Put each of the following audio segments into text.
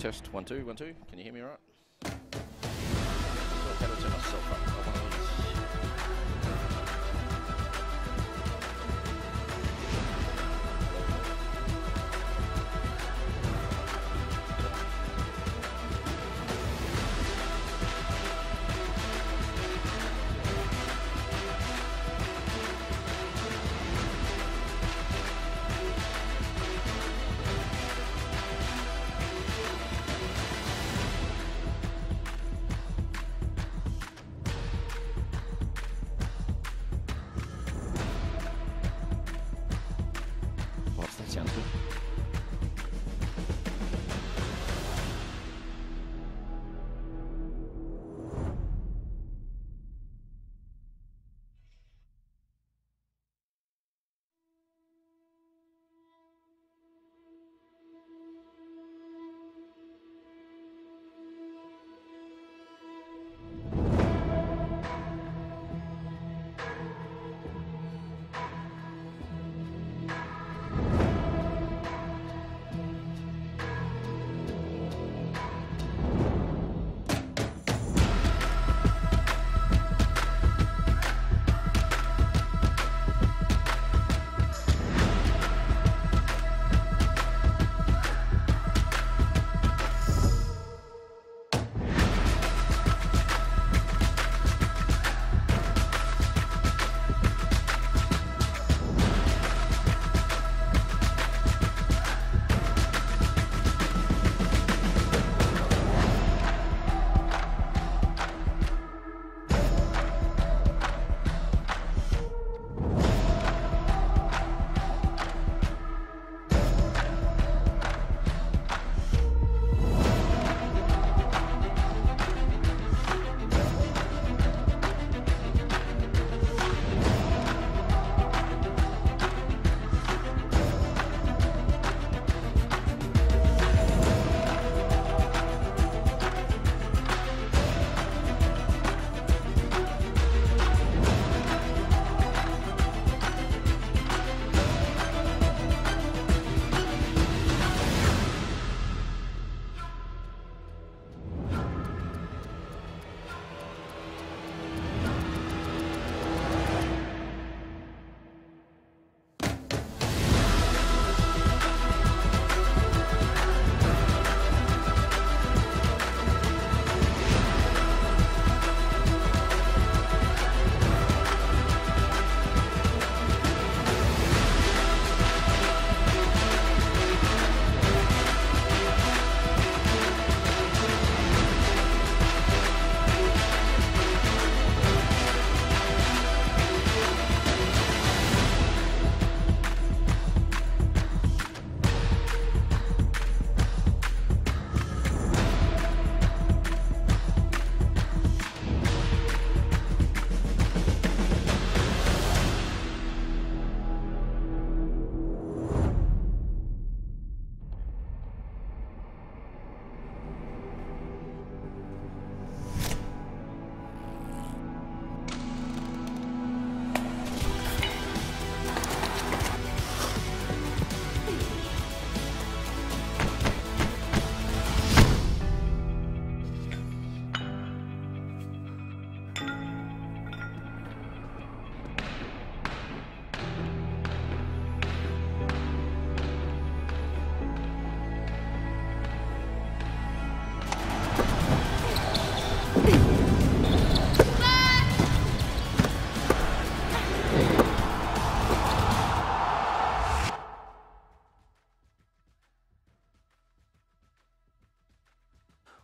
test. 1 2 1 2. Can you hear me all right? How do I turn myself up? I want to that sounds good.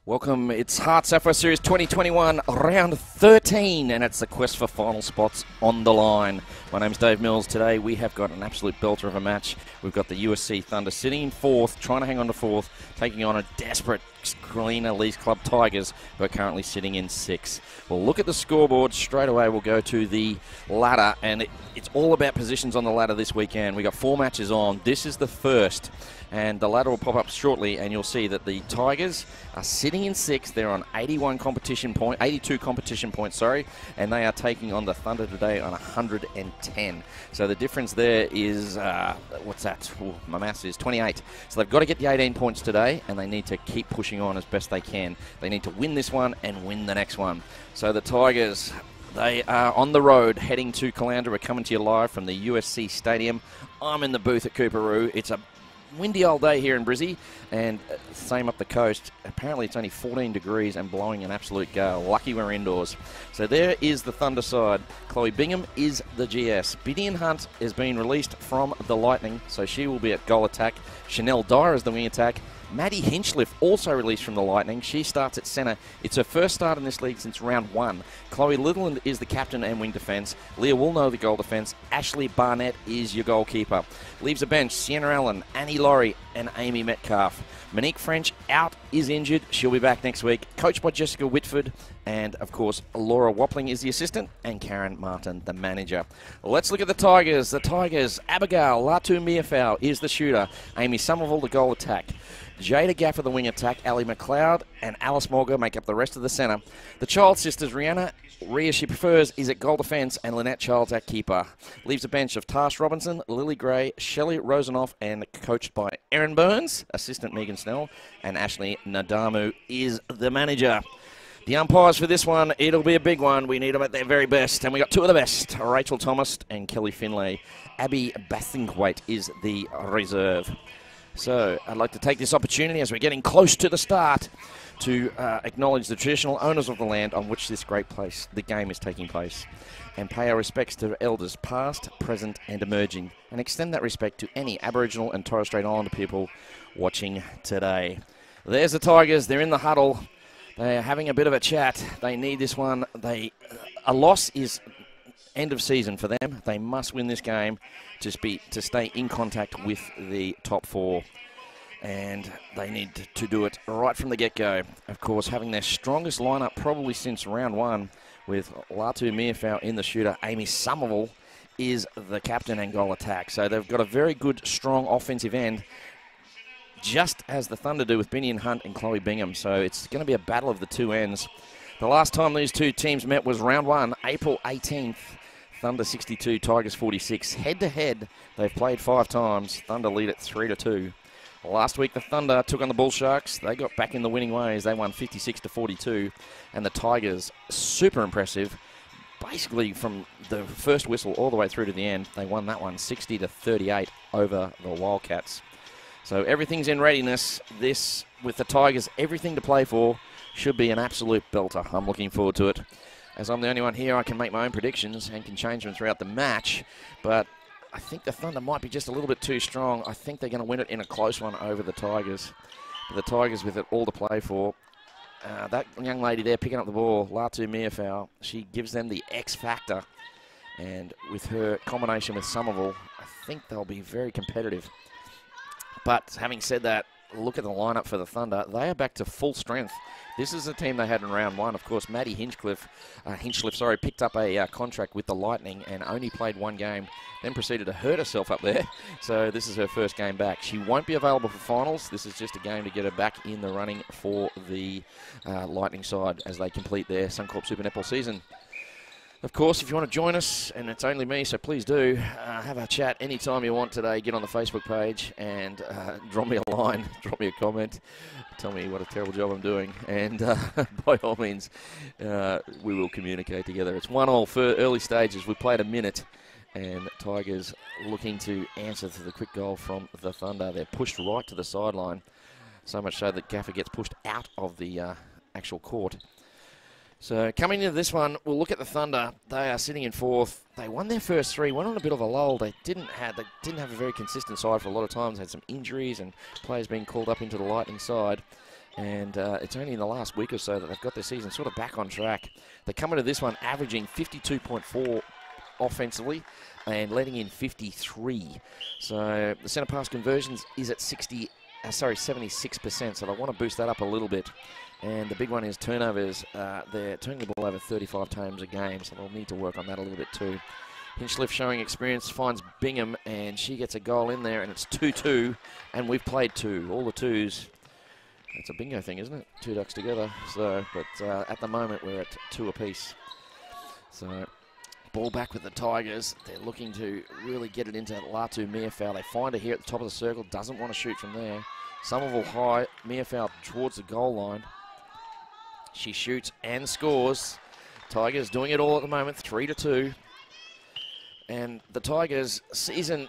Welcome, it's HART Sapphire Series 2021, round 13, and it's the quest for final spots on the line. My name's Dave Mills. Today we have got an absolute belter of a match. We've got the USC Thunder sitting in fourth, trying to hang on to fourth, taking on a desperate Galena Leagues Club Tigers, who are currently sitting in sixth. We'll look at the scoreboard straight away. We'll go to the ladder, and it's all about positions on the ladder this weekend. We've got 4 matches on. This is the first And the ladder will pop up shortly, and you'll see that the Tigers are sitting in 6th. They're on 82 competition points, sorry, and they are taking on the Thunder today on 110. So the difference there is, what's that? Ooh, my maths is 28. So they've got to get the 18 points today, and they need to keep pushing on as best they can. They need to win this one and win the next one. So the Tigers, they are on the road heading to Caloundra. We're coming to you live from the USC Stadium. I'm in the booth at Cooperoo. It's a windy old day here in Brizzy, and same up the coast. Apparently it's only 14 degrees and blowing an absolute gale. Lucky we're indoors. So there is the Thunder side. Chloe Bingham is the GS. Bidian Hunt is being released from the Lightning, so she will be at goal attack. Chanel Dyer is the wing attack. Maddie Hinchliffe also released from the Lightning. She starts at centre. It's her first start in this league since round 1. Chloe Littleland is the captain and wing defence. Leah Woolnough the goal defence. Ashley Barnett is your goalkeeper. Leaves a bench, Sienna Allen, Annie Laurie and Amy Metcalf. Monique French out, is injured. She'll be back next week. Coached by Jessica Whitford. And, of course, Laura Wappling is the assistant and Karen Martin the manager. Let's look at the Tigers. The Tigers, Abigail Latu Miafau is the shooter. Amy Somerville the goal attack. Jada Gaffer the wing attack, Ali McLeod and Alice Morgan make up the rest of the centre. The Child sisters, Rihanna, Rhea she prefers, is at goal defence, and Lynette Childs at keeper. Leaves a bench of Tash Robinson, Lily Gray, Shelley Rosenoff, and coached by Erin Burns, assistant Megan Snell, and Ashley Nadamu is the manager. The umpires for this one, it'll be a big one. We need them at their very best, and we got two of the best, Rachel Thomas and Kelly Finlay. Abby Bathingthwaite is the reserve. So I'd like to take this opportunity as we're getting close to the start to acknowledge the traditional owners of the land on which this great place, the game is taking place, and pay our respects to elders past, present and emerging, and extend that respect to any Aboriginal and Torres Strait Islander people watching today. There's the Tigers. They're in the huddle. They are having a bit of a chat. They need this one. A loss is end of season for them. They must win this game to stay in contact with the top 4. And they need to do it right from the get-go. Of course, having their strongest lineup probably since round 1 with Latu Miafau in the shooter. Amy Somerville is the captain and goal attack. So they've got a very good, strong offensive end, just as the Thunder do with Binion Hunt and Chloe Bingham. So it's going to be a battle of the two ends. The last time these two teams met was round 1, April 18th. Thunder 62, Tigers 46. Head-to-head, they've played 5 times. Thunder lead at 3-2. Last week, the Thunder took on the Bull Sharks. They got back in the winning ways. They won 56-42. And the Tigers, super impressive. Basically, from the first whistle all the way through to the end, they won that one 60-38 over the Wildcats. So everything's in readiness. This, with the Tigers, everything to play for, should be an absolute belter. I'm looking forward to it. As I'm the only one here, I can make my own predictions and can change them throughout the match. But I think the Thunder might be just a little bit too strong. I think they're going to win it in a close one over the Tigers. But the Tigers with it all to play for. That young lady there picking up the ball, Latu Miafau, she gives them the X factor. And with her combination with Somerville, I think they'll be very competitive. But having said that, look at the lineup for the Thunder. They are back to full strength. This is the team they had in round 1. Of course, Maddie Hinchliffe, picked up a contract with the Lightning and only played 1 game, then proceeded to hurt herself up there. So this is her first game back. She won't be available for finals. This is just a game to get her back in the running for the Lightning side as they complete their Suncorp Super Netball season. Of course, if you want to join us, and it's only me, so please do, have a chat anytime you want today. Get on the Facebook page and drop me a line, drop me a comment, tell me what a terrible job I'm doing, and by all means, we will communicate together. It's 1-1 for early stages. We played a minute, and Tigers looking to answer to the quick goal from the Thunder. They're pushed right to the sideline, so much so that Gaffer gets pushed out of the actual court. So coming into this one, we'll look at the Thunder. They are sitting in 4th. They won their first 3, went on a bit of a lull. They didn't have a very consistent side for a lot of times. Had some injuries and players being called up into the Lightning side. And it's only in the last week or so that they've got their season sort of back on track. They come into this one averaging 52.4 offensively and letting in 53. So the centre pass conversions is at 76%. So they want to boost that up a little bit. And the big one is turnovers. They're turning the ball over 35 times a game, so they'll need to work on that a little bit too. Hinchliffe showing experience, finds Bingham, and she gets a goal in there, and it's 2-2, and we've played 2. All the 2s. It's a bingo thing, isn't it? 2 ducks together. So, but at the moment, we're at 2 apiece. So, ball back with the Tigers. They're looking to really get it into Latu Mearfowl. They find her here at the top of the circle. Doesn't want to shoot from there. Somerville high. Mearfowl towards the goal line. She shoots and scores. Tigers doing it all at the moment, 3-2. And the Tigers' season,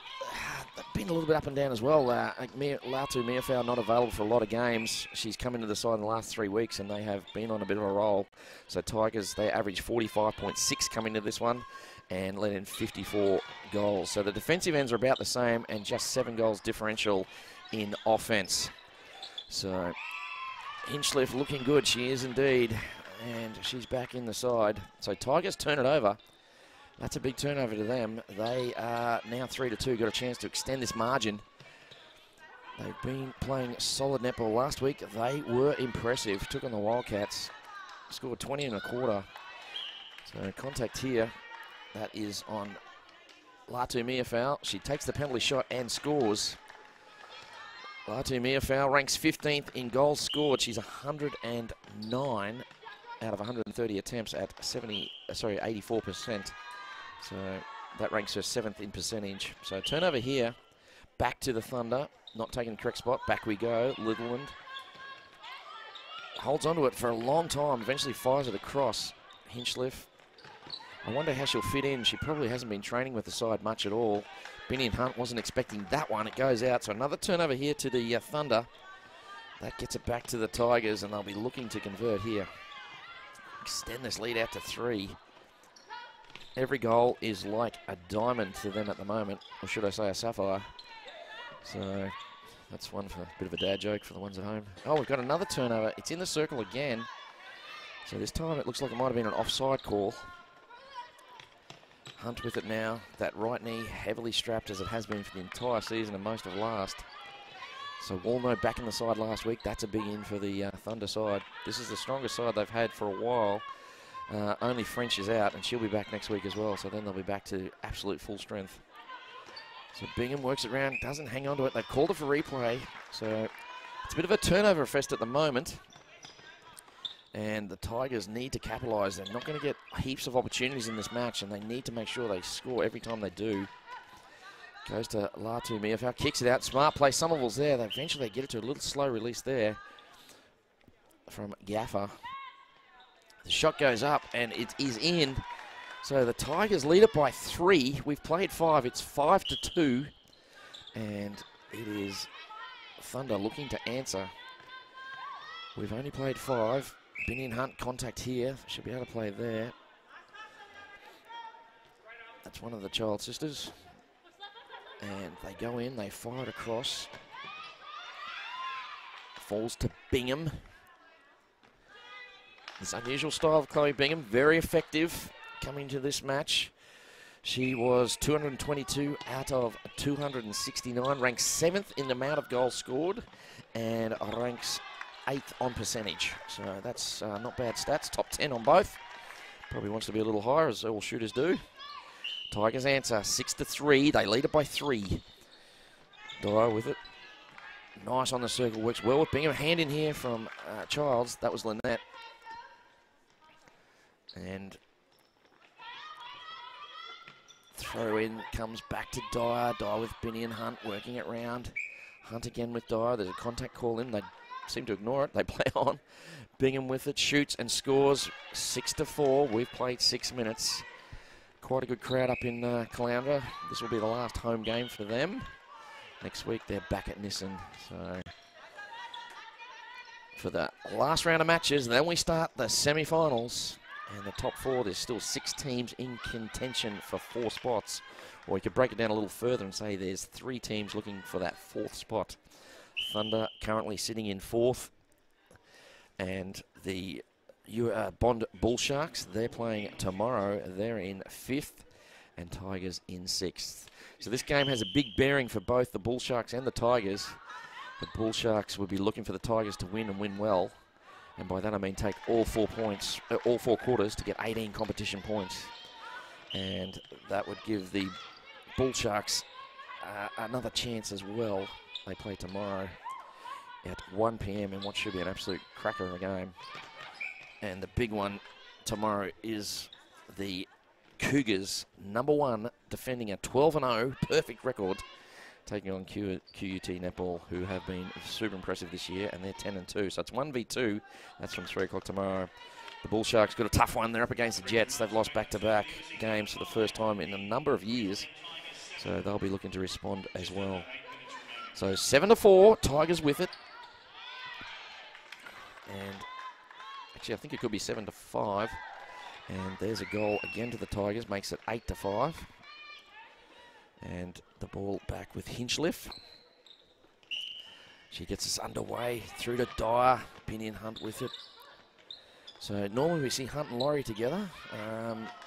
they've been a little bit up and down as well. Latu Mearfowl not available for a lot of games. She's come into the side in the last 3 weeks, and they have been on a bit of a roll. So Tigers, they average 45.6 coming into this one and let in 54 goals. So the defensive ends are about the same and just 7 goals differential in offense. So Hinchliffe looking good. She is indeed. And she's back in the side. So Tigers turn it over. That's a big turnover to them. They are now 3-2. Got a chance to extend this margin. They've been playing solid netball last week. They were impressive. Took on the Wildcats. Scored 20 and a quarter. So contact here. That is on Latu Mearfowl. She takes the penalty shot and scores. Latu Mearfowl ranks 15th in goals scored. She's 109 out of 130 attempts at 84%. So that ranks her 7th in percentage. So turnover here, back to the Thunder, not taking the correct spot. Back we go. Littleland holds onto it for a long time, eventually fires it across. Hinchliffe, I wonder how she'll fit in. She probably hasn't been training with the side much at all. Binny and Hunt wasn't expecting that one. It goes out. So another turnover here to the Thunder. That gets it back to the Tigers, and they'll be looking to convert here. Extend this lead out to 3. Every goal is like a diamond to them at the moment, or should I say a sapphire. So that's one for a bit of a dad joke for the ones at home. Oh, we've got another turnover. It's in the circle again. So this time it looks like it might have been an offside call. Hunt with it now. That right knee heavily strapped as it has been for the entire season and most of last. So Walno back in the side last week. That's a big in for the Thunder side. This is the strongest side they've had for a while. Only French is out, and she'll be back next week as well. So then they'll be back to absolute full strength. So Bingham works it around, doesn't hang on to it. They've called it for replay. So it's a bit of a turnover fest at the moment. And the Tigers need to capitalise. They're not going to get heaps of opportunities in this match, and they need to make sure they score every time they do. Goes to Latu Mearfowl, kicks it out. Smart play. Somerville's there. Eventually they get it to a little slow release there from Gaffer. The shot goes up, and it is in. So the Tigers lead it by 3. We've played 5. It's 5-2. And it is Thunder looking to answer. We've only played 5. Binny and Hunt contact here. Should be able to play there. That's one of the child sisters. And they go in, they fire it across. Falls to Bingham. This unusual style of Chloe Bingham, very effective coming to this match. She was 222 out of 269, ranks 7th in the amount of goals scored, and ranks 8th on percentage. So that's not bad stats, top 10 on both. Probably wants to be a little higher, as all shooters do. Tigers answer 6-3. They lead it by 3. Dyer with it. Nice on the circle. Works well with Bingham. Hand in here from Childs. That was Lynette. And throw in comes back to Dyer. Dyer with Binny and Hunt working it round. Hunt again with Dyer. There's a contact call in. They seem to ignore it. They play on. Bingham with it. Shoots and scores 6-4. We've played 6 minutes. Quite a good crowd up in Caloundra. This will be the last home game for them. Next week they're back at Nissan. So for the last round of matches, then we start the semi-finals. And the top 4, there's still 6 teams in contention for 4 spots. Or you could break it down a little further and say there's 3 teams looking for that 4th spot. Thunder currently sitting in 4th. And the Bond Bull Sharks, they're playing tomorrow. They're in 5th, and Tigers in 6th. So this game has a big bearing for both the Bull Sharks and the Tigers. The Bull Sharks would be looking for the Tigers to win and win well. And by that I mean take all 4 points, all 4 quarters to get 18 competition points. And that would give the Bull Sharks another chance as well. They play tomorrow at 1 p.m. in what should be an absolute cracker of a game. And the big one tomorrow is the Cougars, #1, defending a 12-0 perfect record, taking on QUT Netball, who have been super impressive this year, and they're 10-2. So it's 1v2. That's from 3 o'clock tomorrow. The Bull Sharks got a tough one. They're up against the Jets. They've lost back-to-back games for the first time in a number of years. So they'll be looking to respond as well. So 7-4, Tigers with it. And actually, I think it could be 7-5. And there's a goal again to the Tigers, makes it 8-5. And the ball back with Hinchliffe. She gets us underway through to Dyer. Pinion Hunt with it. So normally we see Hunt and Laurie together.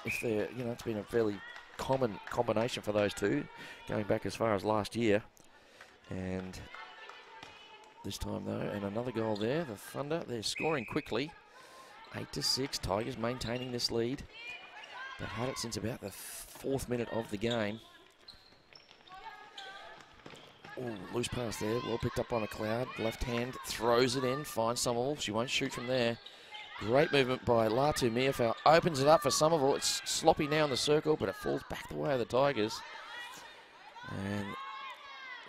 If they're, it's been a fairly common combination for those two, going back as far as last year. And this time though, and another goal there. The Thunder, they're scoring quickly. 8-6. Tigers maintaining this lead. They've had it since about the 4th minute of the game. Oh, loose pass there. Well picked up by McLeod. Left hand throws it in. Finds Somerville. She won't shoot from there. Great movement by Latu Miafau. Opens it up for Somerville. It's sloppy now in the circle, but it falls back the way of the Tigers. And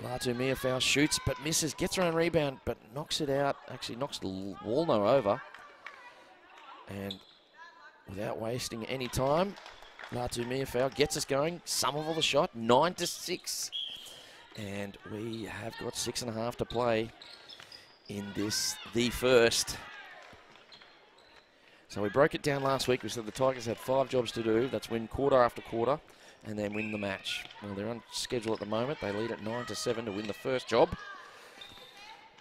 Latu Miafau shoots, but misses. Gets her own rebound, but knocks it out. Actually knocks Walno over. And without wasting any time, Latu Miafau gets us going. Somerville the shot. 9-6. And we have got 6.5 to play in this, the first. So we broke it down last week. We said the Tigers had 5 jobs to do. That's win quarter after quarter and then win the match. Well, they're on schedule at the moment. They lead at 9-7 to win the first job.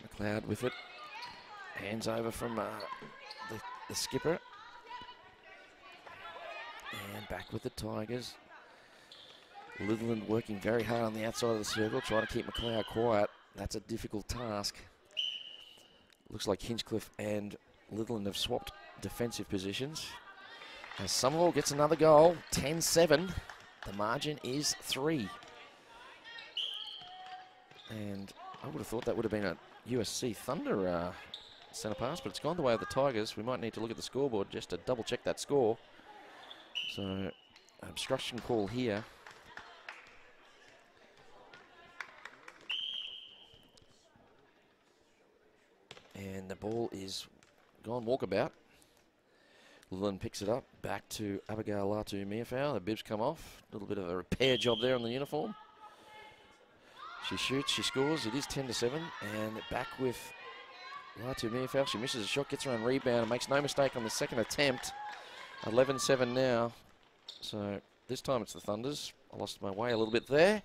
McLeod with it. Hands over from the skipper. And back with the Tigers. Litherland working very hard on the outside of the circle, trying to keep McLeod quiet. That's a difficult task. Looks like Hinchcliffe and Litherland have swapped defensive positions. As Somerville gets another goal, 10-7. The margin is 3. And I would have thought that would have been a USC Thunder centre pass, but it's gone the way of the Tigers. We might need to look at the scoreboard just to double check that score. So, obstruction call here. And the ball is gone walkabout. Litherland picks it up, back to Abigail Latu Miafau. The bibs come off. A little bit of a repair job there on the uniform. She shoots, she scores. It is 10-7. And back with Latu Miafau. She misses a shot, gets her own rebound, and makes no mistake on the second attempt. 11-7 now. So this time it's the Thunders. I lost my way a little bit there.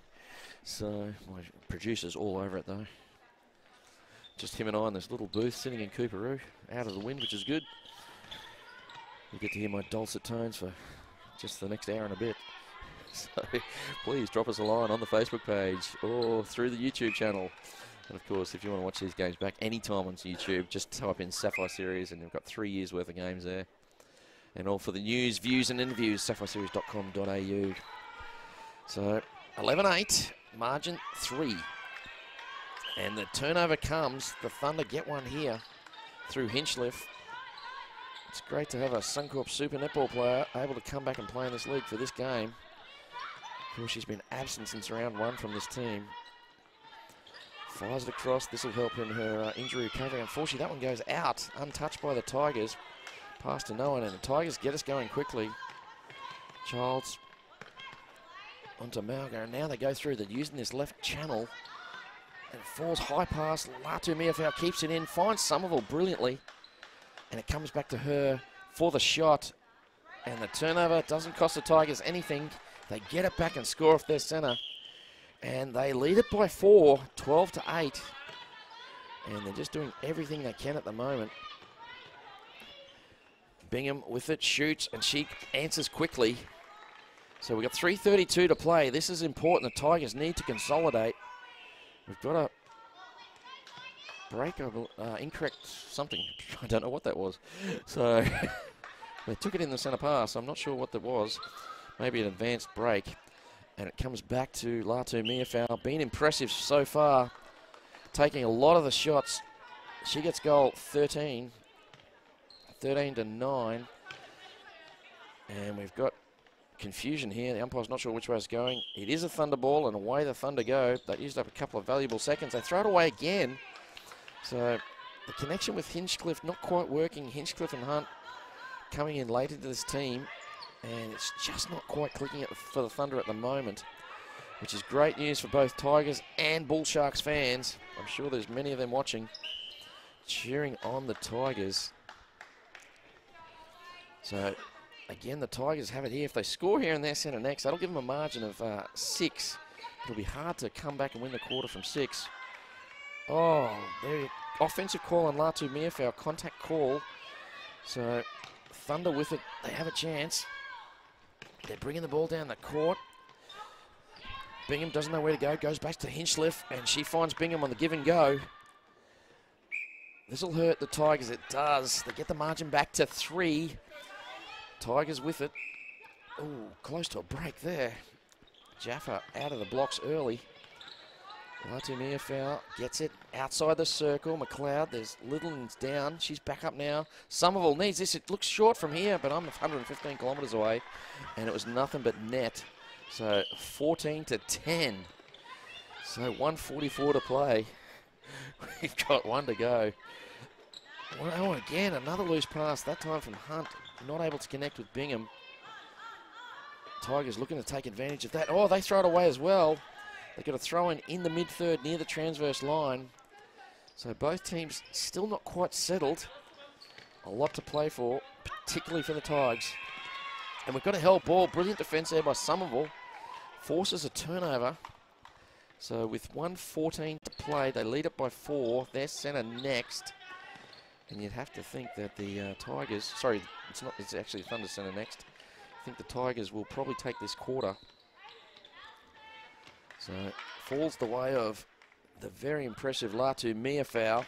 So my producer's all over it though. Just him and I in this little booth sitting in Cooperoo, out of the wind, which is good. You get to hear my dulcet tones for just the next hour and a bit. So please drop us a line on the Facebook page or through the YouTube channel. And of course, if you want to watch these games back anytime on YouTube, just type in Sapphire Series and you've got 3 years worth of games there. And all for the news, views and interviews, sapphireseries.com.au. So 11-8, margin 3. And the turnover comes. The Thunder get one here through Hinchliffe. It's great to have a Suncorp Super Netball player able to come back and play in this league for this game. Of course, she's been absent since round 1 from this team. Fires it across. This will help in her injury recovery. Unfortunately, that one goes out, untouched by the Tigers. Pass to no one, and the Tigers get us going quickly. Childs onto Malga, and now they go through. They're using this left channel. And it falls high pass. Latu Miafau keeps it in, finds Somerville brilliantly. And it comes back to her for the shot. And the turnover doesn't cost the Tigers anything. They get it back and score off their centre. And they lead it by 4, 12-8. And they're just doing everything they can at the moment. Bingham with it, shoots, and she answers quickly. So we've got 3:32 to play. This is important. The Tigers need to consolidate. We've got a break, incorrect something. I don't know what that was. So they took it in the centre pass. I'm not sure what that was. maybe an advanced break. And it comes back to Latu Miafau. Been impressive so far, taking a lot of the shots. She gets goal 13 to 9. And we've got confusion here. The umpire's not sure which way it's going. It is a Thunder ball, and away the Thunder go. That used up a couple of valuable seconds. They throw it away again. So the connection with Hinchcliffe not quite working. Hinchcliffe and Hunt coming in late into this team, and it's just not quite clicking for the Thunder at the moment, which is great news for both Tigers and Bull Sharks fans. I'm sure there's many of them watching, cheering on the Tigers. So again, the Tigers have it here. If they score here in their centre next, that'll give them a margin of 6. It'll be hard to come back and win the quarter from 6. Oh, there, offensive call on Latu Miafau, contact call. So Thunder with it, they have a chance. They're bringing the ball down the court. Bingham doesn't know where to go, goes back to Hinchcliffe, and she finds Bingham on the give and go. This will hurt the Tigers, it does. They get the margin back to 3. Tigers with it. Oh, close to a break there. Jaffa out of the blocks early. Latu Miafau gets it outside the circle. McLeod, there's Littleton's down. She's back up now. Somerville needs this. It looks short from here, but I'm 115 kilometres away, and it was nothing but net. So 14 to 10. So 1:44 to play. We've got 1 to go. Oh, again, another loose pass, that time from Hunt. Not able to connect with Bingham. Tigers looking to take advantage of that. Oh, they throw it away as well. They've got a throw in the mid-third near the transverse line. So both teams still not quite settled. A lot to play for, particularly for the Tigers. And we've got a held ball. Brilliant defence there by Somerville. Forces a turnover. So with 1:14 to play, they lead it by 4. Their centre next. And you'd have to think that the Tigers, sorry, it's actually Thunder centre next. I think the Tigers will probably take this quarter. So falls the way of the very impressive Latu Miafau.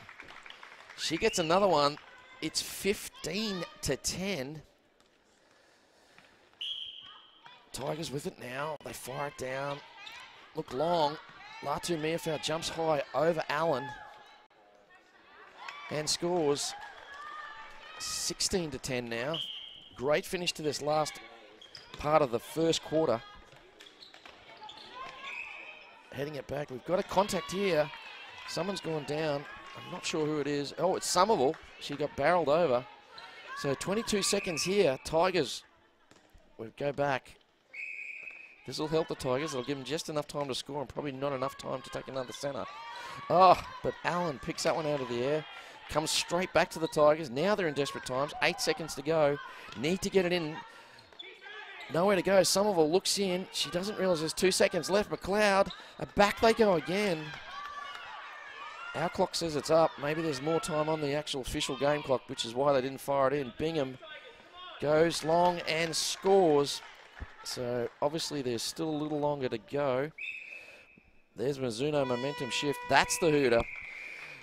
She gets another one. It's 15 to 10. Tigers with it now. They fire it down. Look long. Latu Miafau jumps high over Allen and scores. 16 to 10 now. Great finish to this last part of the first quarter. Heading it back. We've got a contact here. Someone's gone down. I'm not sure who it is. Oh, it's Somerville. She got barreled over. So 22 seconds here. Tigers. We'll go back. This will help the Tigers. It'll give them just enough time to score and probably not enough time to take another centre. Oh, but Allen picks that one out of the air. Comes straight back to the Tigers. Now they're in desperate times. 8 seconds to go. Need to get it in. Nowhere to go. Somerville looks in. She doesn't realise there's 2 seconds left. McLeod, back they go again. Our clock says it's up. Maybe there's more time on the actual official game clock, which is why they didn't fire it in. Bingham goes long and scores. So obviously there's still a little longer to go. There's Mizuno momentum shift. That's the hooter.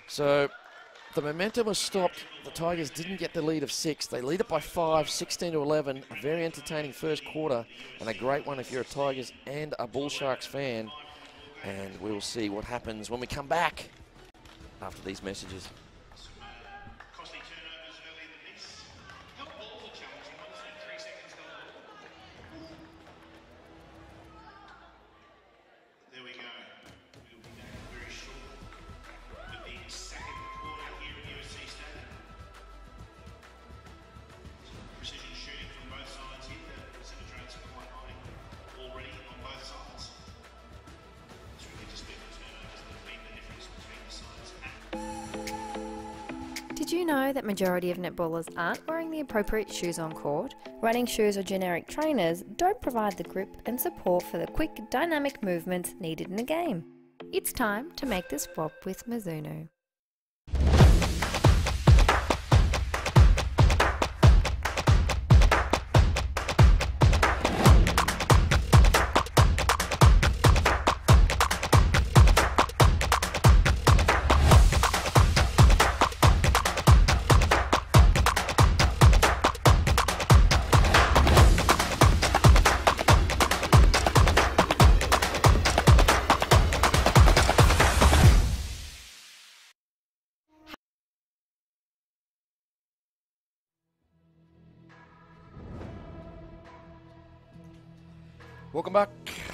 So the momentum was stopped. The Tigers didn't get the lead of 6. They lead it by 5, 16 to 11. A very entertaining first quarter and a great one if you're a Tigers and a Bull Sharks fan. And we'll see what happens when we come back after these messages. Did you know that majority of netballers aren't wearing the appropriate shoes on court? Running shoes or generic trainers don't provide the grip and support for the quick, dynamic movements needed in a game. It's time to make the swap with Mizuno. Welcome back.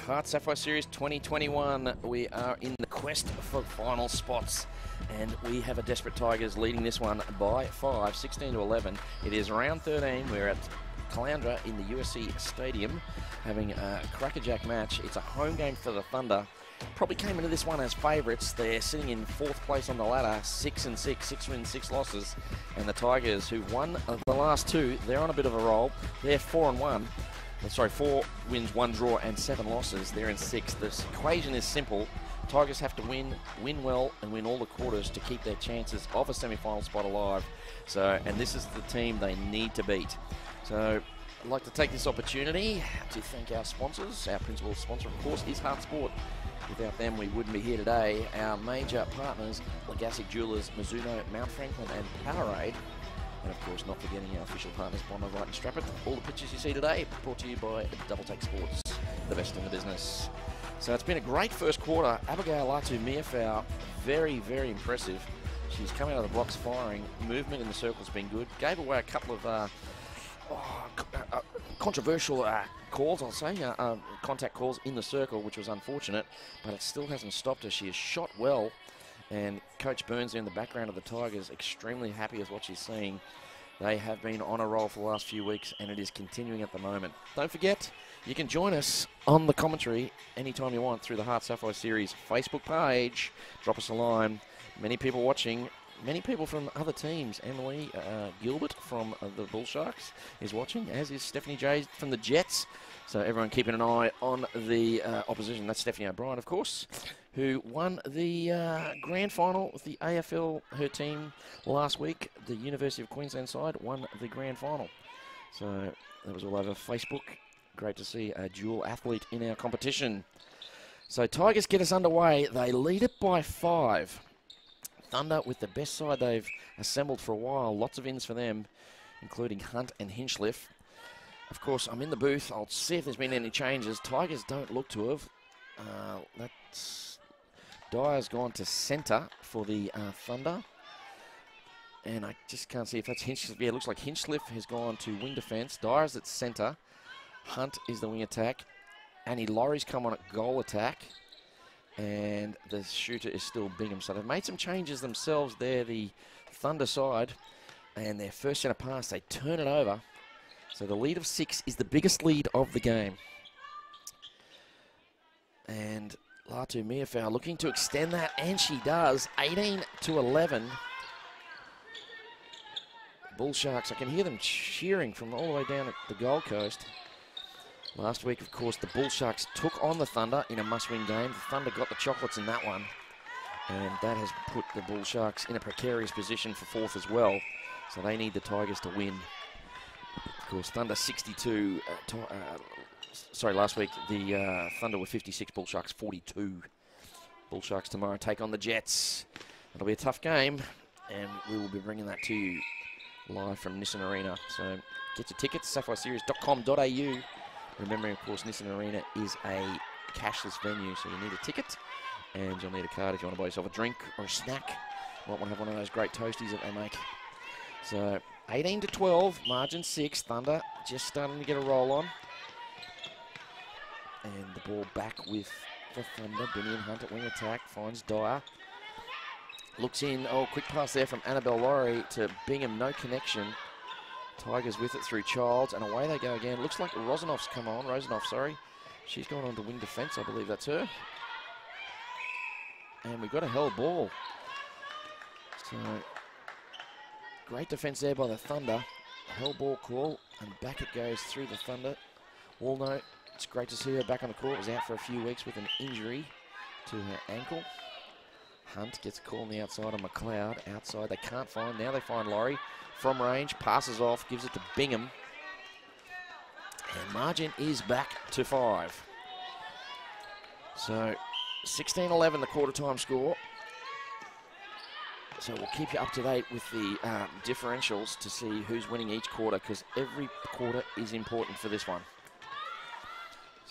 HART Sapphire Series 2021. We are in the quest for final spots, and we have a Desperate Tigers leading this one by 5, 16-11. It is round 13. We're at Caloundra in the USC Stadium having a crackerjack match. It's a home game for the Thunder. Probably came into this one as favourites. They're sitting in 4th place on the ladder, 6-6, 6 wins, 6 losses. And the Tigers, who've won the last 2, they're on a bit of a roll. They're 4-1. Sorry, 4 wins, 1 draw, and 7 losses. They're in 6th. This equation is simple. Tigers have to win well, and win all the quarters to keep their chances of a semi-final spot alive. And this is the team they need to beat. So I'd like to take this opportunity to thank our sponsors. Our principal sponsor, of course, is HART Sport. Without them, we wouldn't be here today. Our major partners, Legacy Jewelers, Mizuno, Mount Franklin, and Powerade. And of course, not forgetting our official partners, Bondi, Wright and Strappert. All the pictures you see today brought to you by Double Take Sports, the best in the business. So it's been a great first quarter. Abigail Latu-Miafau, very, very impressive. She's coming out of the blocks firing. Movement in the circle's been good. Gave away a couple of controversial calls, I'll say, contact calls in the circle, which was unfortunate, but it still hasn't stopped her. She has shot well. And Coach Burns in the background of the Tigers, extremely happy with what she's seeing. They have been on a roll for the last few weeks, and it is continuing at the moment. Don't forget, you can join us on the commentary anytime you want through the HART Sapphire Series Facebook page. Drop us a line. Many people watching, many people from other teams. Emily Gilbert from the Bull Sharks is watching, as is Stephanie J from the Jets. So everyone keeping an eye on the opposition. That's Stephanie O'Brien, of course, who won the grand final with the AFL, her team, last week. The University of Queensland side won the grand final. So that was all over Facebook. Great to see a dual athlete in our competition. So Tigers get us underway. They lead it by 5. Thunder with the best side they've assembled for a while. Lots of ins for them, including Hunt and Hinchliffe. Of course, I'm in the booth. I'll see if there's been any changes. Tigers don't look to have. Dyer's gone to centre for the Thunder. And I just can't see if that's Hinchliffe. Yeah, it looks like Hinchliffe has gone to wing defence. Dyer's at centre. Hunt is the wing attack. Annie Laurie's come on at goal attack. And the shooter is still Bingham. So they've made some changes themselves there, the Thunder side. And their first centre pass, they turn it over. So the lead of 6 is the biggest lead of the game. And Latu-Miafau looking to extend that, and she does. 18-11. Bull Sharks, I can hear them cheering from all the way down at the Gold Coast. Last week, of course, the Bull Sharks took on the Thunder in a must-win game. The Thunder got the chocolates in that one. And that has put the Bull Sharks in a precarious position for 4th as well. So they need the Tigers to win. Of course, Thunder 62. Last week the Thunder were 56, Bull Sharks 42. Bull Sharks tomorrow take on the Jets. It'll be a tough game, and we will be bringing that to you live from Nissan Arena. So get your tickets, sapphireseries.com.au. Remembering, of course, Nissan Arena is a cashless venue, so you need a ticket, and you'll need a card if you want to buy yourself a drink or a snack. You might want to have one of those great toasties that they make. So 18-12, margin 6. Thunder just starting to get a roll on. And the ball back with the Thunder. Binny and Hunt at wing attack. Finds Dyer. Looks in. Oh, quick pass there from Annabelle Laurie to Bingham. No connection. Tigers with it through Childs. And away they go again. Looks like Rosenoff's come on. Rosenoff, sorry. She's gone on to wing defence. I believe that's her. And we've got a held ball. So great defence there by the Thunder. Held ball call. And back it goes through the Thunder. Walno. It's great to see her back on the court. Was out for a few weeks with an injury to her ankle. Hunt gets a call on the outside on McLeod. Outside they can't find. Now they find Laurie. From range, passes off, gives it to Bingham. And margin is back to 5. So 16-11 the quarter time score. So we'll keep you up to date with the differentials to see who's winning each quarter, because every quarter is important for this one.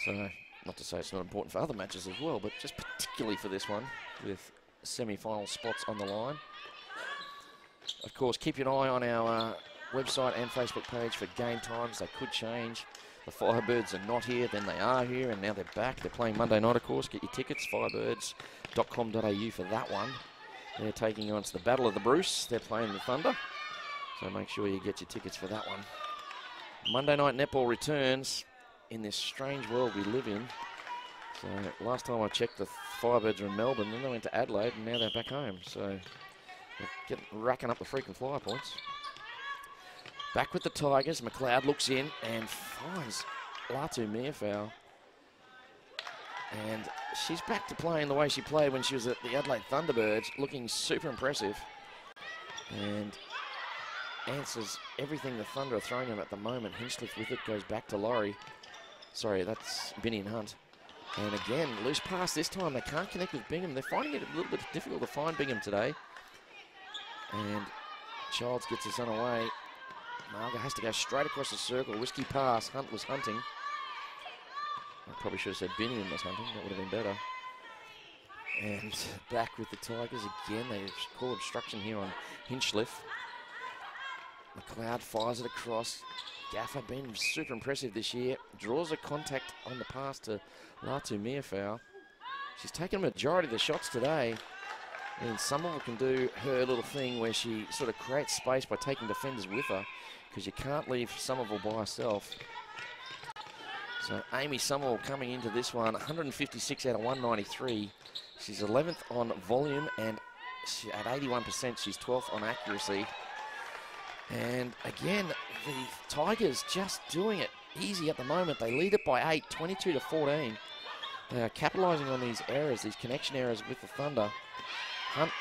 So, not to say it's not important for other matches as well, but just particularly for this one, with semi-final spots on the line. Of course, keep an eye on our website and Facebook page for game times. They could change. The Firebirds are not here, then they are here, and now they're back. They're playing Monday night, of course. Get your tickets, firebirds.com.au for that one. They're taking on the Battle of the Bruce. They're playing the Thunder. So make sure you get your tickets for that one. Monday night netball returns in this strange world we live in. So last time I checked, the Firebirds were in Melbourne, then they went to Adelaide, and now they're back home. So they're racking up the freaking flyer points. Back with the Tigers. McLeod looks in and finds Latu Mearfowl. And she's back to playing the way she played when she was at the Adelaide Thunderbirds, looking super impressive. And answers everything the Thunder are throwing them at the moment. Hinchcliffe with it, goes back to Laurie. Sorry, that's Binny and Hunt. And again, loose pass this time. They can't connect with Bingham. They're finding it a little bit difficult to find Bingham today. And Childs gets his son away. Marga has to go straight across the circle. Risky pass. Hunt was hunting. I probably should have said Bingham was hunting. That would have been better. And back with the Tigers again. They call obstruction here on Hinchcliffe. McLeod fires it across. Gaffer been super impressive this year. Draws a contact on the pass to Latu Mearfowl. She's taken a majority of the shots today. And Somerville can do her little thing where she sort of creates space by taking defenders with her, because you can't leave Somerville by herself. So Amy Somerville coming into this one, 156 out of 193. She's 11th on volume, and at 81%, she's 12th on accuracy. And again, the Tigers just doing it easy at the moment. They lead it by 8, 22 to 14. They are capitalising on these errors, these connection errors with the Thunder. Hunt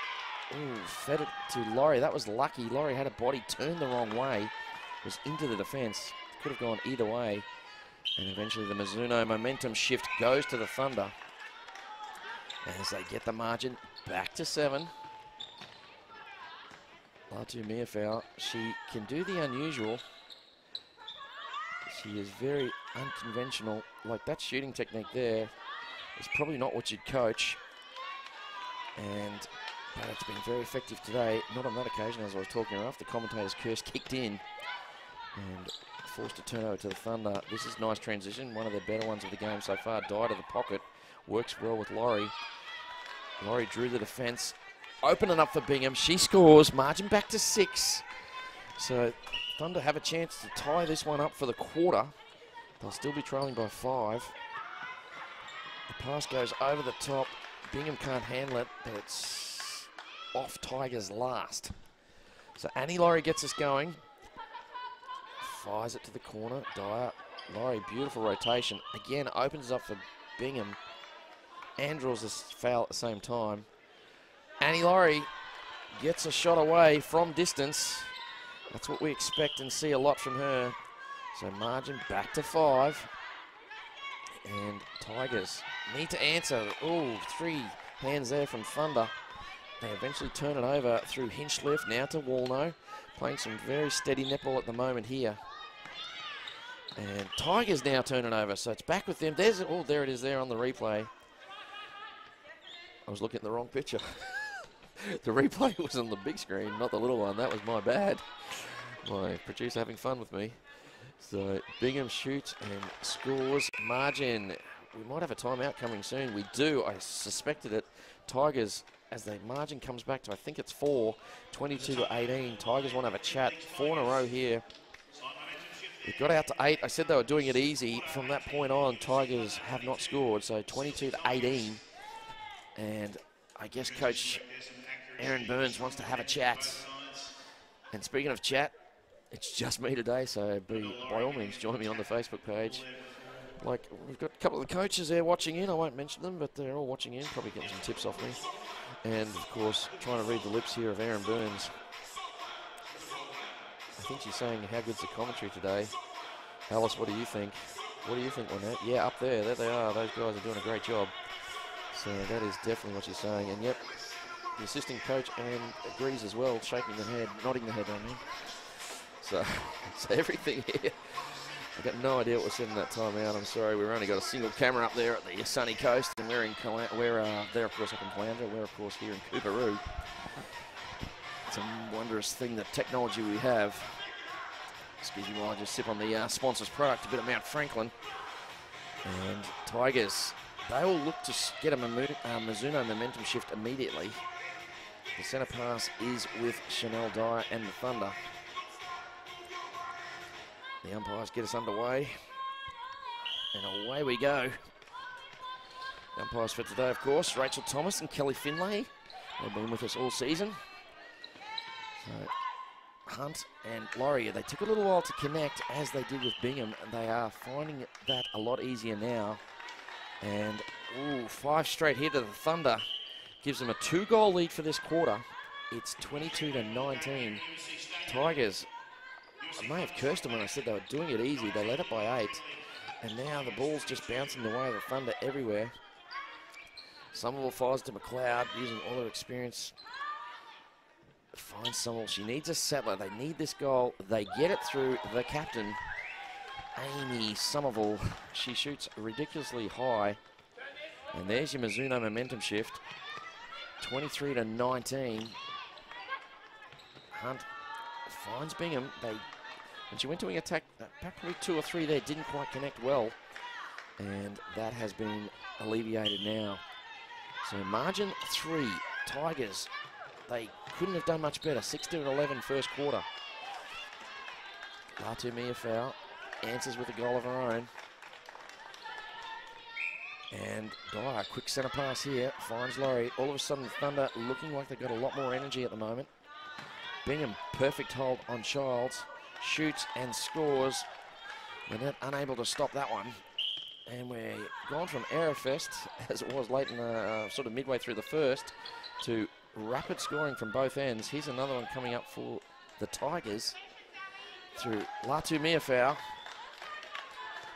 fed it to Laurie. That was lucky. Laurie had a body turned the wrong way, was into the defence. Could have gone either way. And eventually the Mizuno momentum shift goes to the Thunder as they get the margin back to 7. Latu Mearfowl, she can do the unusual. She is very unconventional. Like that shooting technique there is probably not what you'd coach. But it's been very effective today. Not on that occasion, as I was talking about. The commentator's curse kicked in and forced to turn over to the Thunder. This is a nice transition. One of the better ones of the game so far. Died of the pocket. Works well with Laurie. Laurie drew the defence. Opening up for Bingham. She scores. Margin back to 6. So Thunder have a chance to tie this one up for the quarter. They'll still be trailing by 5. The pass goes over the top. Bingham can't handle it, but it's off Tigers last. So Annie Laurie gets us going. Fires it to the corner. Dyer. Laurie, beautiful rotation. Again, opens up for Bingham. And draws a foul at the same time. Annie Laurie gets a shot away from distance. That's what we expect and see a lot from her. So margin back to 5. And Tigers need to answer. Oh, 3 hands there from Thunder. They eventually turn it over through Hinchcliffe, now to Walno. Playing some very steady netball at the moment here. And Tigers now turn it over, so it's back with them. There's, oh, there it is there on the replay. I was looking at the wrong picture. The replay was on the big screen, not the little one. That was my bad. My producer having fun with me. So Bingham shoots and scores. Margin. We might have a timeout coming soon. We do. I suspected it. Tigers, as the margin comes back to, I think it's 4, 22 to 18. Tigers want to have a chat. 4 in a row here. It got out to 8. I said they were doing it easy. From that point on, Tigers have not scored. So 22 to 18. And I guess Coach Aaron Burns wants to have a chat. And speaking of chat, it's just me today, so by all means join me on the Facebook page. Like, we've got a couple of the coaches there watching in. I won't mention them, but they're all watching in, probably getting some tips off me. And, of course, trying to read the lips here of Aaron Burns. I think she's saying, how good's the commentary today? Alice, what do you think? What do you think, Lynette? Yeah, up there. There they are. Those guys are doing a great job. So that is definitely what she's saying. And, yep, the assistant coach agrees as well, shaking the head, nodding the head, I mean. So everything here. I've got no idea what was said in that timeout. I'm sorry, we've only got a single camera up there at the sunny coast, and we're there, of course, up in Caloundra. We're, of course, here in Coorparoo. It's a wondrous thing, the technology we have. It's Excuse me while I just sip on the sponsor's product, a bit of Mount Franklin. And Tigers, they will look to get a Mizuno momentum shift immediately. The centre pass is with Chanel Dyer and the Thunder. The umpires get us underway. And away we go. The umpires for today, of course, Rachel Thomas and Kelly Finlay. They've been with us all season. So Hunt and Laurie, they took a little while to connect as they did with Bingham, and they are finding that a lot easier now. And, 5 straight here to the Thunder. Gives them a 2-goal lead for this quarter. It's 22-19. Tigers, I may have cursed them when I said they were doing it easy. They led it by 8. And now the ball's just bouncing the way of the Thunder everywhere. Somerville fires to McLeod using all her experience. Finds Somerville. She needs a settler. They need this goal. They get it through the captain, Amy Somerville. She shoots ridiculously high. And there's your Mizuno momentum shift. 23-19. Hunt finds Bingham. When she went to an attack, probably 2 or 3 there, didn't quite connect well. And that has been alleviated now. So margin 3, Tigers. They couldn't have done much better. 16-11 first quarter. Latu Mia answers with a goal of her own. And Dyer, quick centre pass here, finds Laurie. All of a sudden, the Thunder looking like they've got a lot more energy at the moment. Bingham, perfect hold on Childs. Shoots and scores. Lynette unable to stop that one. And we're gone from error fest, as it was late in the, sort of midway through the first, to rapid scoring from both ends. Here's another one coming up for the Tigers through Latu Mia.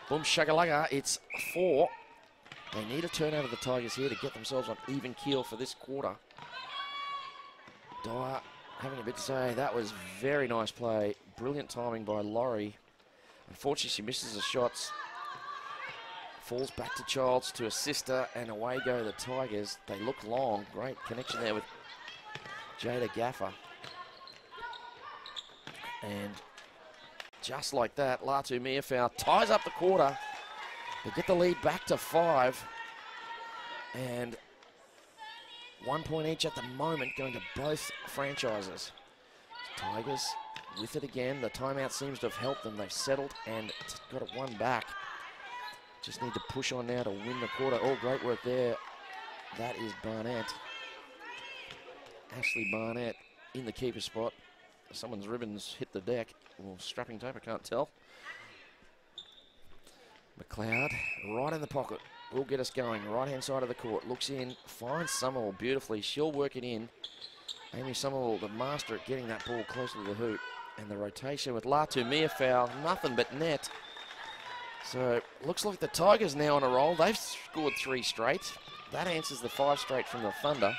Boom shagalaga, it's 4. They need a turnover, the Tigers, here to get themselves on even keel for this quarter. Dyer having a bit to say. That was very nice play. Brilliant timing by Laurie. Unfortunately, she misses the shots. Falls back to Childs to assist her, and away go the Tigers. They look long. Great connection there with Jada Gaffer. And just like that, Latu Mia ties up the quarter. They get the lead back to 5. And 1 point each at the moment going to both franchises. Tigers with it again. The timeout seems to have helped them. They've settled and got it 1 back. Just need to push on now to win the quarter. Oh, great work there. That is Barnett. Ashley Barnett in the keeper spot. Someone's ribbons hit the deck. Or strapping tape, I can't tell. McLeod right in the pocket. Will get us going. Right-hand side of the court. Looks in. Finds Somerville beautifully. She'll work it in. Amy Somerville, the master at getting that ball closer to the hoop. And the rotation with Latu Mia nothing but net. So, looks like the Tigers now on a roll. They've scored 3 straight. That answers the 5 straight from the Thunder.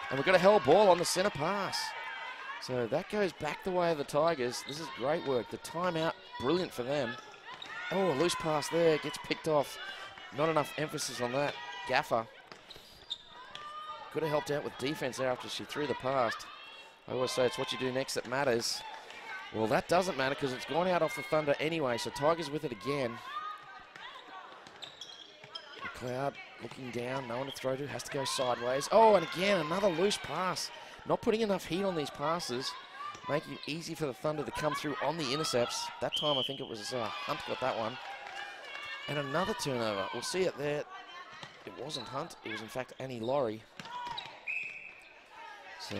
And we've got a hell ball on the centre pass. So that goes back the way of the Tigers. This is great work. The timeout, brilliant for them. Oh, a loose pass there. Gets picked off. Not enough emphasis on that. Gaffer could have helped out with defense there after she threw the pass. I always say it's what you do next that matters. Well, that doesn't matter because it's gone out off the Thunder anyway, so Tigers with it again. McLeod looking down, no one to throw to, has to go sideways. Oh, and again, another loose pass. Not putting enough heat on these passes, making it easy for the Thunder to come through on the intercepts. That time I think it was Hunt got that one. And another turnover. We'll see it there. It wasn't Hunt, it was in fact Annie Laurie. So,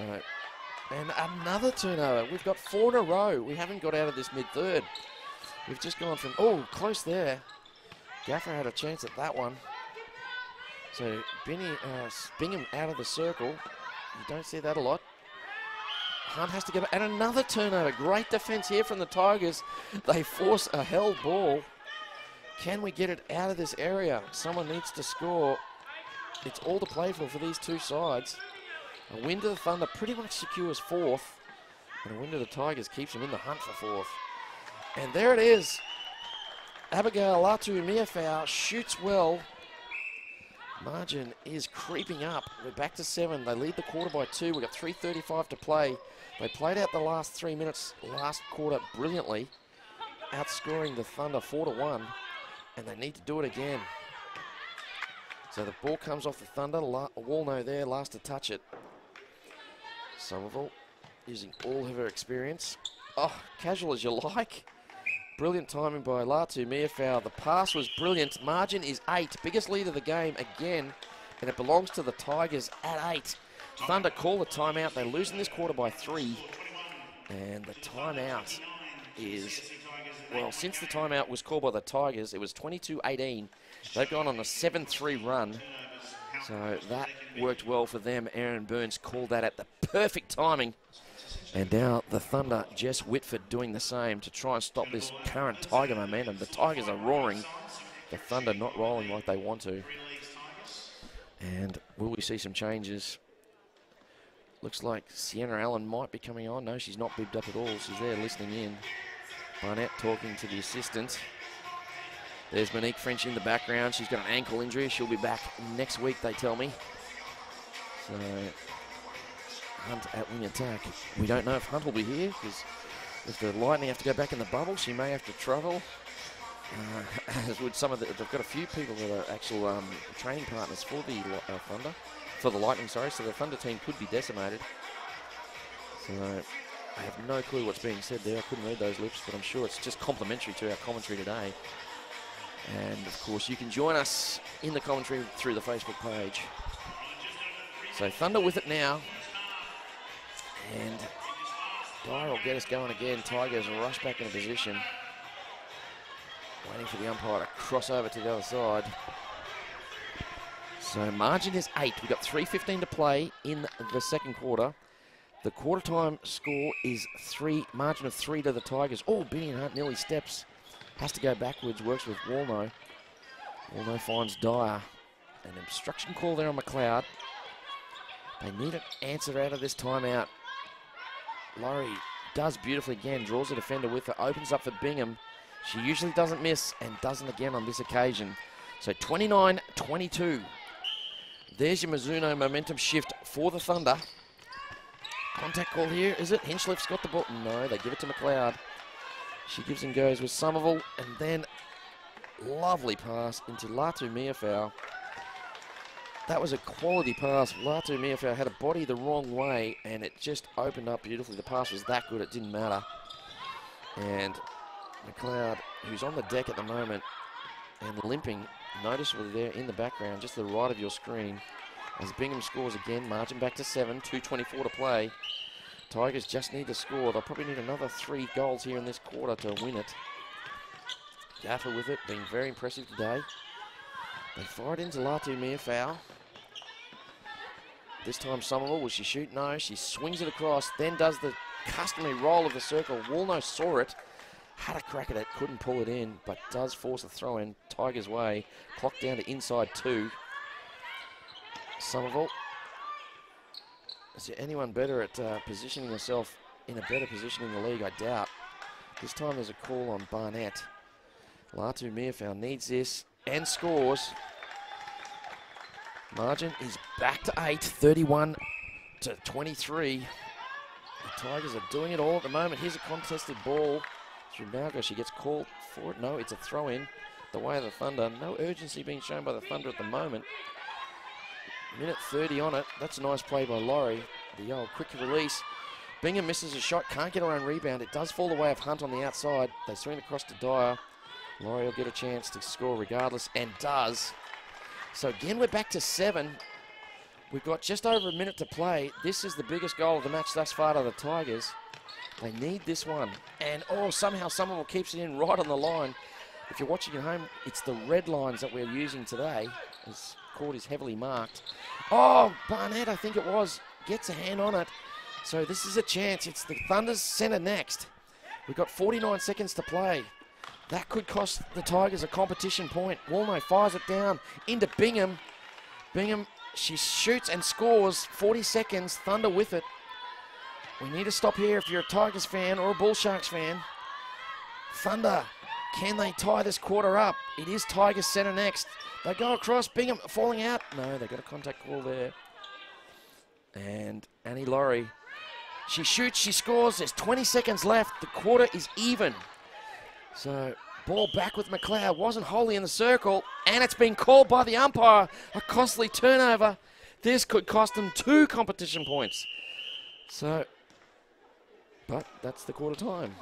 and another turnover. We've got 4 in a row. We haven't got out of this mid-third. We've just gone from, oh, close there. Gaffer had a chance at that one. So, Bingham out of the circle. You don't see that a lot. Hunt has to go back. And another turnover. Great defense here from the Tigers. They force a held ball. Can we get it out of this area? Someone needs to score. It's all to play for these two sides. A win to the Thunder pretty much secures 4th. And a win to the Tigers keeps them in the hunt for 4th. And there it is. Abigail Latu Mia shoots well. Margin is creeping up. We're back to 7. They lead the quarter by 2. We've got 3:35 to play. They played out the last 3 minutes last quarter brilliantly. outscoring the Thunder 4-1, and they need to do it again. So the ball comes off the Thunder. Walno there, last to touch it. Somerville using all of her experience. Oh, casual as you like. Brilliant timing by Latu Miafau. The pass was brilliant. Margin is 8. Biggest lead of the game again, and it belongs to the Tigers at 8. Thunder call the timeout. They're losing this quarter by 3. And the timeout is, well, since the timeout was called by the Tigers, it was 22-18. They've gone on a 7-3 run. So that worked well for them. Aaron Burns called that at the perfect timing. And now the Thunder, Jess Whitford doing the same to try and stop this current Tiger momentum. The Tigers are roaring. The Thunder not rolling like they want to. And will we see some changes? Looks like Sienna Allen might be coming on. No, she's not bibbed up at all. She's there listening in. Barnett talking to the assistant. There's Monique French in the background. She's got an ankle injury. She'll be back next week, they tell me. So, Hunt at wing attack. We don't know if Hunt will be here, because if the Lightning have to go back in the bubble, she may have to travel. As would some of the, they've got a few people that are actual training partners for the Thunder. For the Lightning, sorry, so the Thunder team could be decimated. So I have no clue what's being said there. I couldn't read those lips, but I'm sure it's just complimentary to our commentary today. And of course, you can join us in the commentary through the Facebook page. So Thunder with it now. And Dyer will get us going again. Tigers rush back into position. Waiting for the umpire to cross over to the other side. So margin is 8. We've got 3:15 to play in the second quarter. The quarter time score is 3, margin of 3 to the Tigers. Oh, Binion Hunt nearly steps. Has to go backwards, works with Walno. Walno finds Dyer. An obstruction call there on McLeod. They need an answer out of this timeout. Laurie does beautifully again, draws a defender with her, opens up for Bingham. She usually doesn't miss and doesn't again on this occasion. So 29-22. There's your Mizuno momentum shift for the Thunder. Contact call here, is it? Hinchliff's got the ball. No, they give it to McLeod. She gives and goes with Somerville, and then lovely pass into Latu Miafau. That was a quality pass. Latu Miafau had a body the wrong way, and it just opened up beautifully. The pass was that good, it didn't matter. And McLeod, who's on the deck at the moment and limping, noticeably there in the background, just to the right of your screen. As Bingham scores again, margin back to 7, 2:24 to play. Tigers just need to score. They'll probably need another 3 goals here in this quarter to win it. Gaffer with it, being very impressive today. They fire it into Latu Miafau. This time Somerville, will she shoot? No, she swings it across, then does the customary roll of the circle. Walno saw it, had a crack at it, couldn't pull it in, but does force a throw in Tigers' way. Clock down to inside 2. Somerville. Is there anyone better at positioning herself in a better position in the league? I doubt. This time there's a call on Barnett. Latu Miafau needs this and scores. Margin is back to 8, 31-23. The Tigers are doing it all at the moment. Here's a contested ball through Malgo. She gets called for it. No, it's a throw in the way of the Thunder. No urgency being shown by the Thunder at the moment. Minute 30 on it. That's a nice play by Laurie. The old quick release. Bingham misses a shot. Can't get her own rebound. It does fall the way of Hunt on the outside. They swing across to Dyer. Laurie will get a chance to score regardless, and does. So again, we're back to 7. We've got just over a minute to play. This is the biggest goal of the match thus far to the Tigers. They need this one. And oh, somehow Somerville keeps it in right on the line. If you're watching at home, it's the red lines that we're using today. This court is heavily marked. Oh, Barnett, I think it was, gets a hand on it. So this is a chance. It's the Thunder's centre next. We've got 49 seconds to play. That could cost the Tigers a competition point. Walno fires it down into Bingham. Bingham, she shoots and scores. 40 seconds, Thunder with it. We need to stop here if you're a Tigers fan or a Bull Sharks fan. Thunder, can they tie this quarter up? It is Tigers centre next. They go across, Bingham falling out. No, they got a contact call there. And Annie Laurie, she shoots, she scores. There's 20 seconds left. The quarter is even. So, ball back with McLeod, wasn't wholly in the circle, and it's been called by the umpire. A costly turnover. This could cost them 2 competition points. So, but that's the quarter time.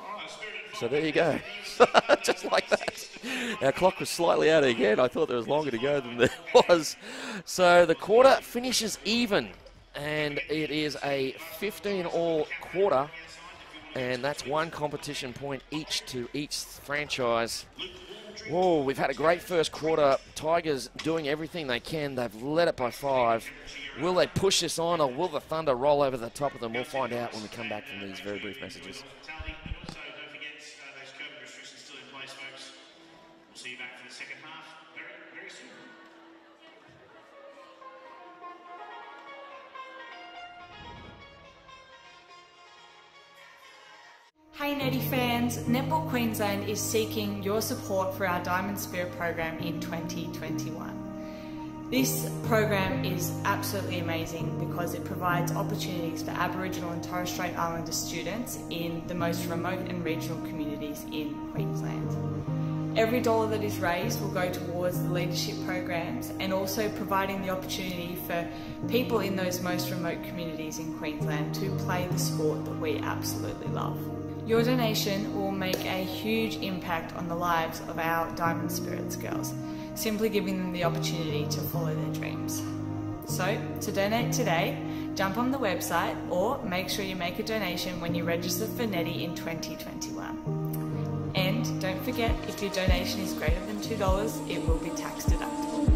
So there you go. Just like that. Our clock was slightly out again. I thought there was longer to go than there was. So the quarter finishes even, and it is a 15-all quarter, and that's 1 competition point each to each franchise. Whoa, we've had a great first quarter. Tigers doing everything they can. They've led it by 5. Will they push this on, or will the Thunder roll over the top of them? We'll find out when we come back from these very brief messages. See you back for the second half very, very soon. Hey Netty fans, Netball Queensland is seeking your support for our Diamond Spirit program in 2021. This program is absolutely amazing because it provides opportunities for Aboriginal and Torres Strait Islander students in the most remote and regional communities in Queensland. Every dollar that is raised will go towards the leadership programs and also providing the opportunity for people in those most remote communities in Queensland to play the sport that we absolutely love. Your donation will make a huge impact on the lives of our Diamond Spirits girls, simply giving them the opportunity to follow their dreams. So, to donate today, jump on the website or make sure you make a donation when you register for Netty in 2021. And don't forget, if your donation is greater than $2, it will be tax deductible.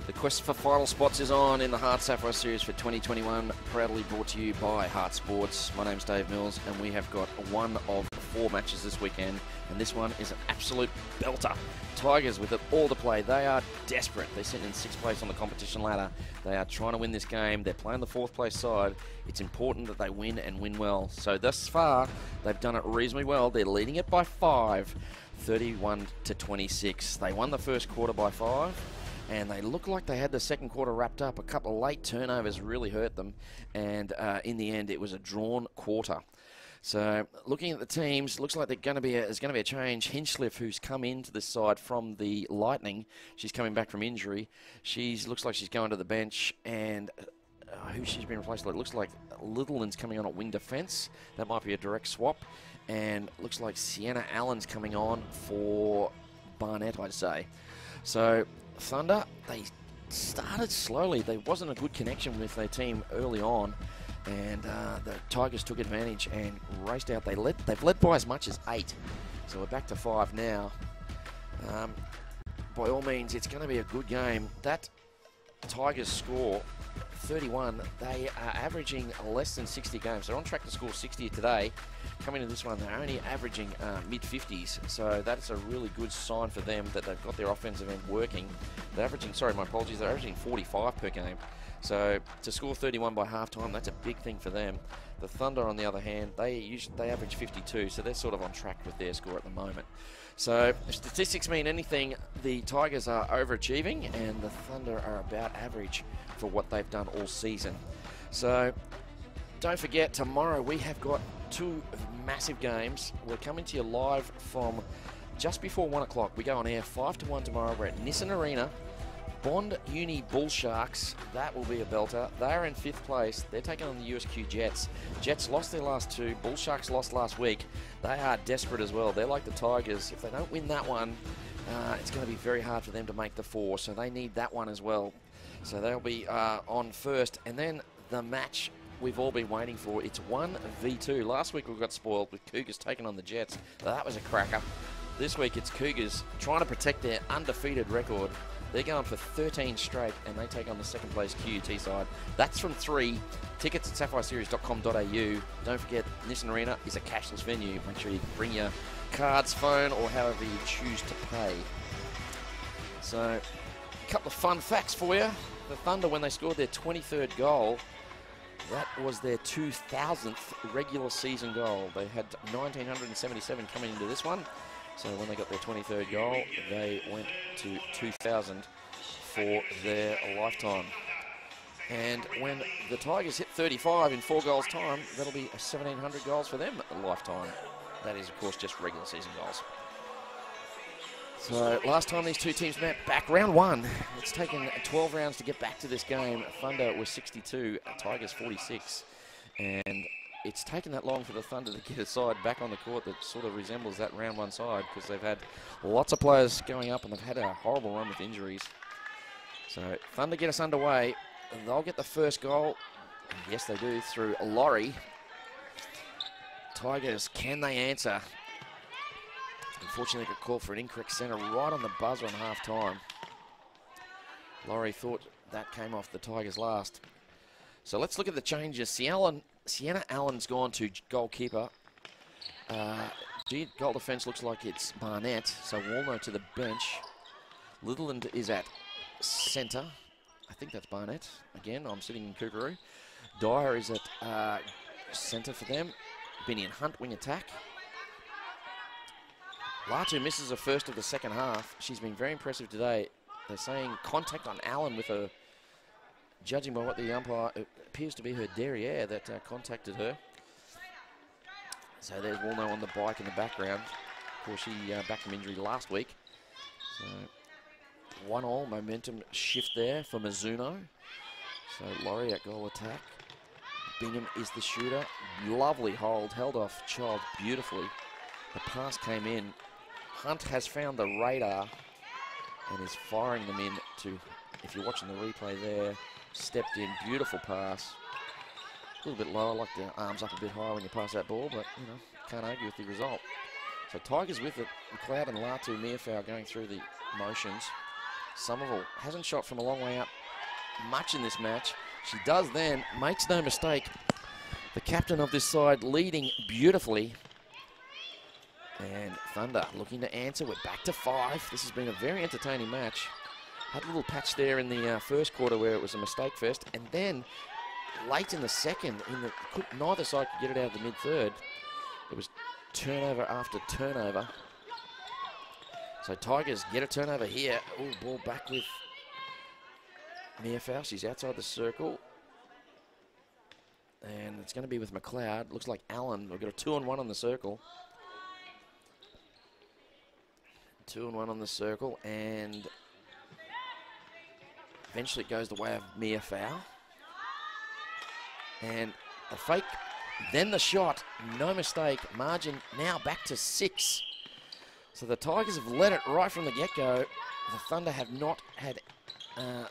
The quest for final spots is on in the HART Sapphire Series for 2021, proudly brought to you by HART Sports. My name's Dave Mills, and we have got one of 4 matches this weekend, and this one is an absolute belter. Tigers with it all to play. They are desperate. They're sitting in 6th place on the competition ladder. They are trying to win this game. They're playing the 4th place side. It's important that they win and win well. So thus far, they've done it reasonably well. They're leading it by 5, 31-26. They won the first quarter by 5. And they look like they had the second quarter wrapped up. A couple of late turnovers really hurt them, and in the end it was a drawn quarter. So looking at the teams, looks like there's going to be a change. Hinchliffe, who's come into this side from the Lightning, she's coming back from injury. Looks like she's going to the bench, and who she's been replaced with? It looks like Littleland's coming on at wing defence. That might be a direct swap. And looks like Sienna Allen's coming on for Barnett, I'd say. So Thunder, they started slowly. There wasn't a good connection with their team early on, and the Tigers took advantage and raced out. They've led by as much as 8, so we're back to 5 now. By all means, it's going to be a good game. That Tigers score 31. They are averaging less than 60 games. They're on track to score 60 today. Coming into this one, they're only averaging mid-50s, so that's a really good sign for them that they've got their offensive end working. They're averaging, sorry, my apologies, they're averaging 45 per game. So to score 31 by halftime, that's a big thing for them. The Thunder, on the other hand, they average 52, so they're sort of on track with their score at the moment. So if statistics mean anything, the Tigers are overachieving and the Thunder are about average for what they've done all season. So don't forget, tomorrow we have got 2 massive games. We're coming to you live from just before 1 o'clock. We go on air 5 to 1 tomorrow. We're at Nissan Arena. Bond Uni Bull Sharks, that will be a belter. They are in 5th place. They're taking on the USQ Jets. Jets lost their last 2. Bull Sharks lost last week. They are desperate as well. They're like the Tigers. If they don't win that one, it's going to be very hard for them to make the 4, so they need that one as well. So they'll be on first. And then the match we've all been waiting for. It's 1v2. Last week we got spoiled with Cougars taking on the Jets. That was a cracker. This week it's Cougars trying to protect their undefeated record. They're going for 13 straight, and they take on the second place QUT side. That's from 3. Tickets at sapphireseries.com.au. Don't forget, Nissan Arena is a cashless venue. Make sure you bring your cards, phone, or however you choose to pay. So, a couple of fun facts for you. The Thunder, when they scored their 23rd goal, that was their 2000th regular season goal. They had 1977 coming into this one. So when they got their 23rd goal, they went to 2000 for their lifetime. And when the Tigers hit 35 in 4 goals time, that'll be 1,700 goals for them a lifetime. That is, of course, just regular season goals. So last time these two teams met, back round 1. It's taken 12 rounds to get back to this game. Thunder was 62, Tigers 46. And it's taken that long for the Thunder to get a side back on the court that sort of resembles that round 1 side, because they've had lots of players going up and they've had a horrible run with injuries. So Thunder get us underway. They'll get the first goal. And yes, they do, through Laurie. Tigers, can they answer? Unfortunately, they got called for an incorrect centre right on the buzzer on half-time. Laurie thought that came off the Tigers last. So let's look at the changes. Sienna Allen's gone to goalkeeper. Goal defence looks like it's Barnett, so Walno to the bench. Littleland is at centre. I think that's Barnett. Again, I'm sitting in Kookaroo. Dyer is at centre for them. Benny and Hunt wing attack. Latu misses her first of the second half. She's been very impressive today. They're saying contact on Allen with a, judging by what the umpire, it appears to be her derriere that contacted her. So there's Walno on the bike in the background. Of course, she back from injury last week. So 1-1 momentum shift there for Mizuno. So Laurie at goal attack. Bingham is the shooter. Lovely hold, held off Child beautifully. The pass came in. Hunt has found the radar and is firing them in to, if you're watching the replay there, stepped in, beautiful pass. A little bit lower, like the arms up a bit higher when you pass that ball, but, you know, can't argue with the result. So Tigers with it, McLeod and Latu Mearfowl going through the motions. Somerville hasn't shot from a long way up much in this match. She does then, makes no mistake. The captain of this side leading beautifully. And Thunder looking to answer. We're back to 5. This has been a very entertaining match. Had a little patch there in the first quarter where it was a mistake fest. And then late in the second, neither side could get it out of the mid-third. It was turnover after turnover. So Tigers get a turnover here. Oh, ball back with Mearfowl. She's outside the circle. And it's going to be with McLeod. Looks like Allen. We've got a 2-on-1 on the circle. 2-on-1 on the circle, and eventually it goes the way of Mearfowl. And a fake, then the shot, no mistake. Margin now back to 6. So the Tigers have led it right from the get-go. The Thunder have not had, well,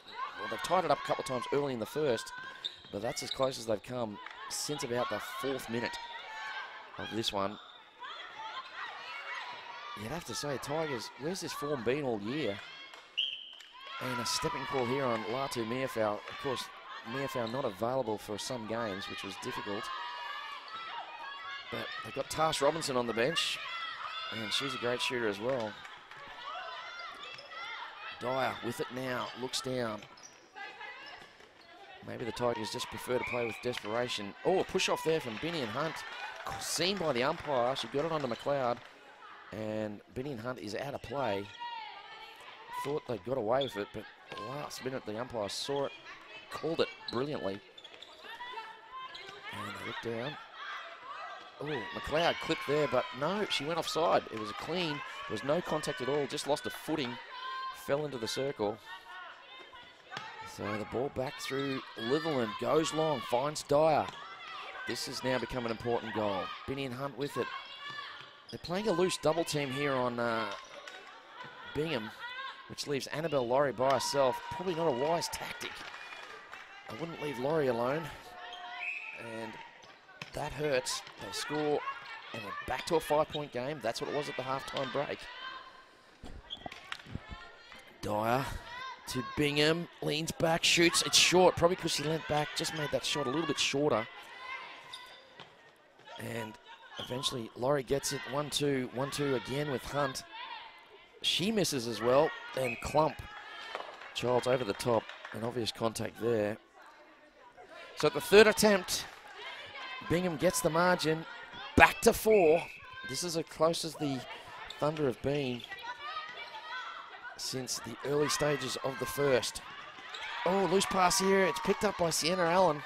they've tied it up a couple of times early in the first, but that's as close as they've come since about the 4th minute of this one. You'd have to say, Tigers, where's this form been all year? And a stepping call here on Latu Mearfowl. Of course, Mearfowl not available for some games, which was difficult. But they've got Tash Robinson on the bench, and she's a great shooter as well. Dyer with it now, looks down. Maybe the Tigers just prefer to play with desperation. Oh, a push off there from Binny and Hunt. Seen by the umpire, she got it onto McLeod. And Benny and Hunt is out of play. Thought they got away with it, but last minute the umpire saw it, called it brilliantly. And they looked down. Oh, McLeod clipped there, but no, she went offside. It was a clean. There was no contact at all, just lost a footing, fell into the circle. So the ball back through Litherland, goes long, finds Dyer. This has now become an important goal. Benny and Hunt with it. They're playing a loose double team here on Bingham. which leaves Annabelle Laurie by herself. Probably not a wise tactic. I wouldn't leave Laurie alone. And that hurts. They score, and we're back to a 5-point game. That's what it was at the halftime break. Dyer to Bingham, leans back, shoots. It's short, probably because she leant back, just made that shot a little bit shorter. And eventually Laurie gets it, 1-2, 1-2 again with Hunt. She misses as well, and Clump. Childs over the top, an obvious contact there. So at the third attempt, Bingham gets the margin, back to 4. This is as close as the Thunder have been since the early stages of the first. Oh, loose pass here. It's picked up by Sienna Allen.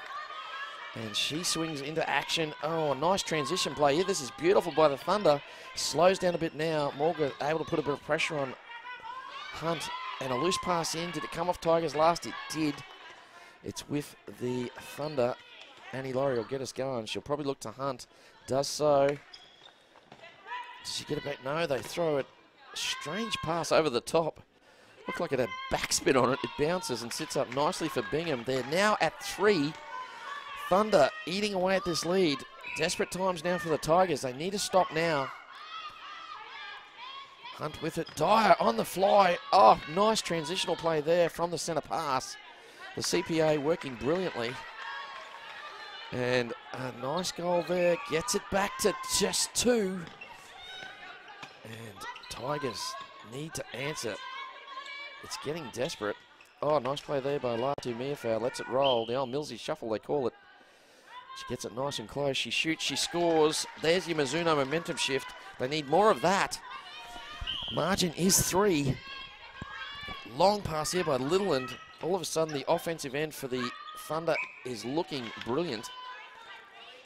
And she swings into action. Oh, a nice transition play here. This is beautiful by the Thunder. Slows down a bit now. Morgan able to put a bit of pressure on Hunt. And a loose pass in. Did it come off Tigers last? It did. It's with the Thunder. Annie Laurie will get us going. She'll probably look to Hunt. Does so. Does she get it back? No, they throw it. Strange pass over the top. Looked like it had backspin on it. It bounces and sits up nicely for Bingham. They're now at 3. Thunder eating away at this lead. Desperate times now for the Tigers. They need to stop now. Hunt with it. Dyer on the fly. Oh, nice transitional play there from the centre pass. The CPA working brilliantly. And a nice goal there. Gets it back to just 2. And Tigers need to answer. It's getting desperate. Oh, nice play there by Latu Miafau. Lets it roll. The old Millsy shuffle, they call it. She gets it nice and close. She shoots, she scores. There's your Mizuno momentum shift. They need more of that. Margin is 3. Long pass here by Littleland. All of a sudden, the offensive end for the Thunder is looking brilliant.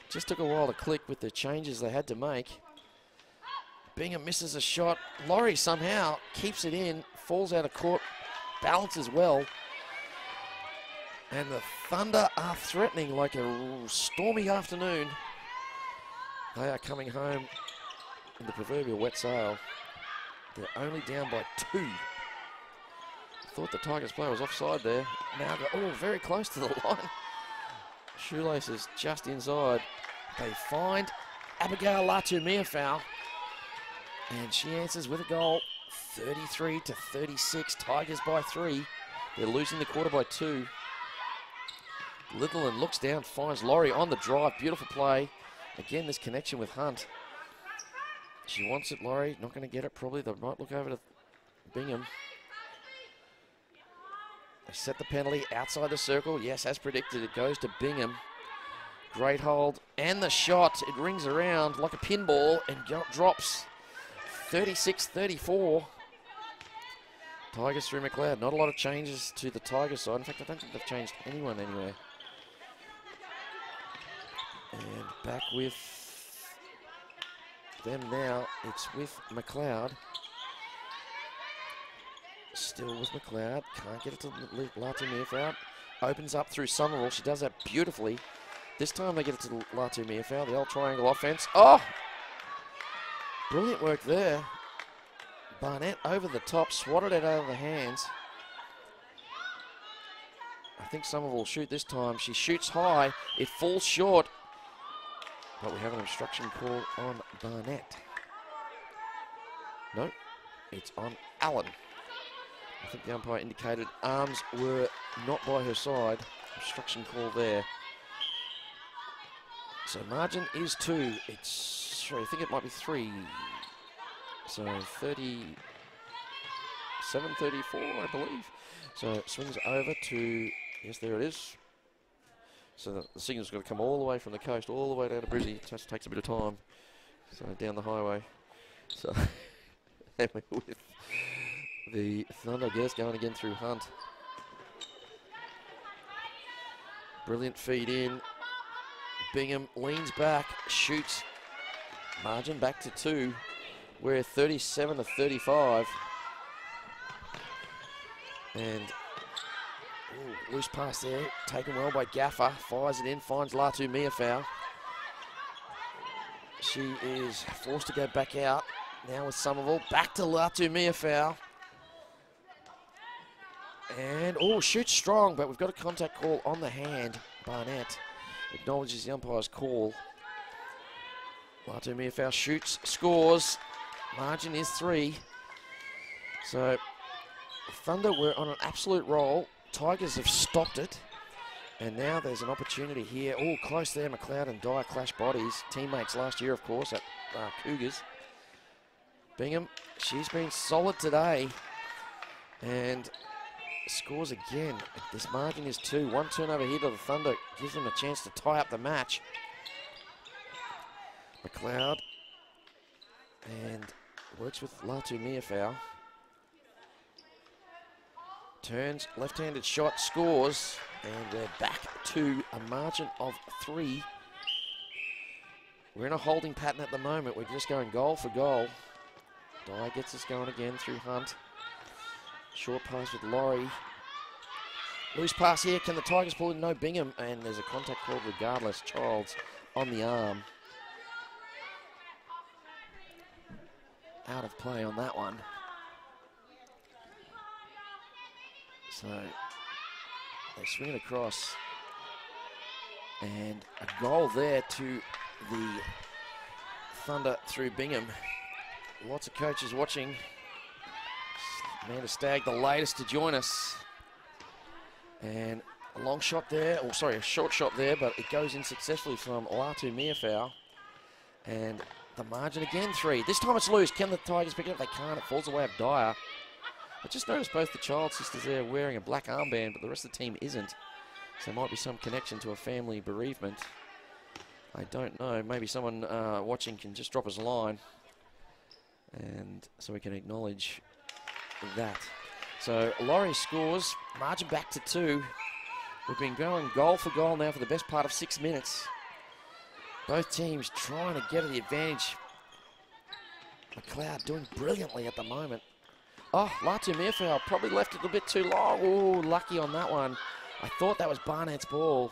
Just took a while to click with the changes they had to make. Bingham misses a shot. Laurie somehow keeps it in, falls out of court, balances well. And the Thunder are threatening like a stormy afternoon. They are coming home in the proverbial wet sail. They're only down by 2. Thought the Tigers player was offside there. Now go, very close to the line. Shoelaces just inside. They find Abigail Latu Miafau. And she answers with a goal. 33-36. Tigers by 3. They're losing the quarter by 2. Littleland looks down, finds Laurie on the drive. Beautiful play. Again, this connection with Hunt. She wants it, Laurie. Not going to get it, probably. They might look over to Bingham. They set the penalty outside the circle. Yes, as predicted, it goes to Bingham. Great hold. And the shot. It rings around like a pinball and drops. 36-34. Tigers through McLeod. Not a lot of changes to the Tigers side. In fact, I don't think they've changed anyone anywhere. And back with them now. It's with McLeod. Still with McLeod. Can't get it to Latu Miafau. Opens up through Somerville. She does that beautifully. This time they get it to Latu Miafau. The old triangle offense. Oh! Brilliant work there. Barnett over the top. Swatted it out of the hands. I think Somerville will shoot this time. She shoots high. It falls short. But we have an obstruction call on Barnett. No, it's on Allen. I think the umpire indicated arms were not by her side. Obstruction call there. So margin is 2. It's, I think it might be 3. So 37-34, I believe. So it swings over to, yes, there it is. So the signal's got to come all the way from the coast, all the way down to Brizzy. It just takes a bit of time. So down the highway. So and we're with the Thunder, I guess, going again through Hunt. Brilliant feed in. Bingham leans back, shoots. Margin back to 2. We're 37-35. And loose pass there, taken well by Gaffer. Fires it in, finds Latu Miafau. She is forced to go back out. Now with Somerville, back to Latu Miafau. And, oh, shoots strong, but we've got a contact call on the hand. Barnett acknowledges the umpire's call. Latu Miafau shoots, scores. Margin is 3. So, Thunder were on an absolute roll. Tigers have stopped it. And now there's an opportunity here. Oh, close there. McLeod and Dyer clash bodies. Teammates last year, of course, at Cougars. Bingham, she's been solid today. And scores again. This margin is 2. 1 turnover here to the Thunder gives them a chance to tie up the match. McLeod and works with Latu Miafau. Turns, left-handed shot, scores, and we're back to a margin of 3. We're in a holding pattern at the moment. We're just going goal for goal. Dye gets us going again through Hunt. Short pass with Laurie. Loose pass here. Can the Tigers pull in? No, Bingham. And there's a contact called regardless. Childs on the arm. Out of play on that one. So they swing it across. And a goal there to the Thunder through Bingham. Lots of coaches watching. Amanda Stagg, the latest to join us. And a long shot there, or sorry, a short shot there, but it goes in successfully from Latu Miafau. And the margin again, 3. This time it's loose. Can the Tigers pick it up? They can't. It falls away of Dyer. I just noticed both the Child sisters there wearing a black armband, but the rest of the team isn't. So there might be some connection to a family bereavement. I don't know. Maybe someone watching can just drop us a line. And so we can acknowledge that. So Laurie scores. Margin back to 2. We've been going goal for goal now for the best part of 6 minutes. Both teams trying to get the advantage. McLeod doing brilliantly at the moment. Oh, Latu Miafau probably left it a bit too long. Oh, lucky on that one. I thought that was Barnett's ball.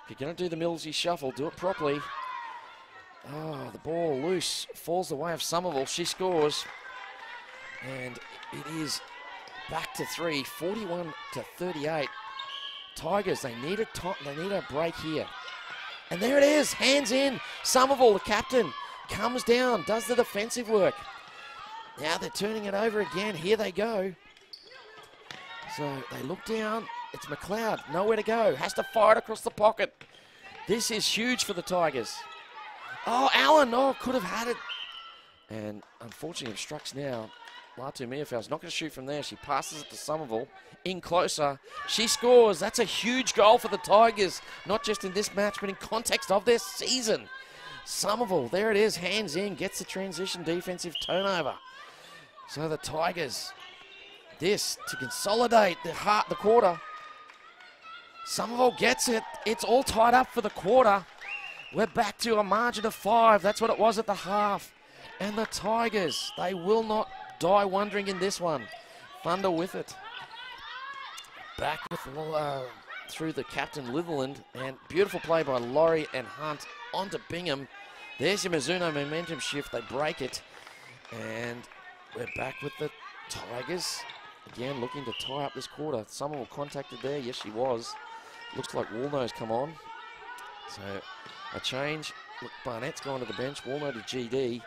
If you're going to do the Millsy shuffle, do it properly. Oh, the ball loose. Falls the way of Somerville. She scores. And it is back to 3, 41 to 38. Tigers, they need a break here. And there it is, hands in. Somerville, the captain, comes down, does the defensive work. Now they're turning it over again. Here they go. So they look down. It's McLeod, nowhere to go. Has to fire it across the pocket. This is huge for the Tigers. Oh, Allen, oh, could have had it. And unfortunately obstructs now. Latu Miafau's not going to shoot from there. She passes it to Somerville. In closer. She scores. That's a huge goal for the Tigers. Not just in this match, but in context of their season. Somerville, there it is. Hands in. Gets the transition defensive turnover. So the Tigers, this to consolidate the quarter. Somerville gets it. It's all tied up for the quarter. We're back to a margin of 5. That's what it was at the half. And the Tigers, they will not die wondering in this one. Thunder with it. Back with through the captain Litherland, and beautiful play by Laurie and Hunt onto Bingham. There's your Mizuno momentum shift. They break it, and we're back with the Tigers again, looking to tie up this quarter. Somerville contacted there. Yes, she was. Looks like Woolno's come on. So a change. Look, Barnett's gone to the bench. Woolno to GD.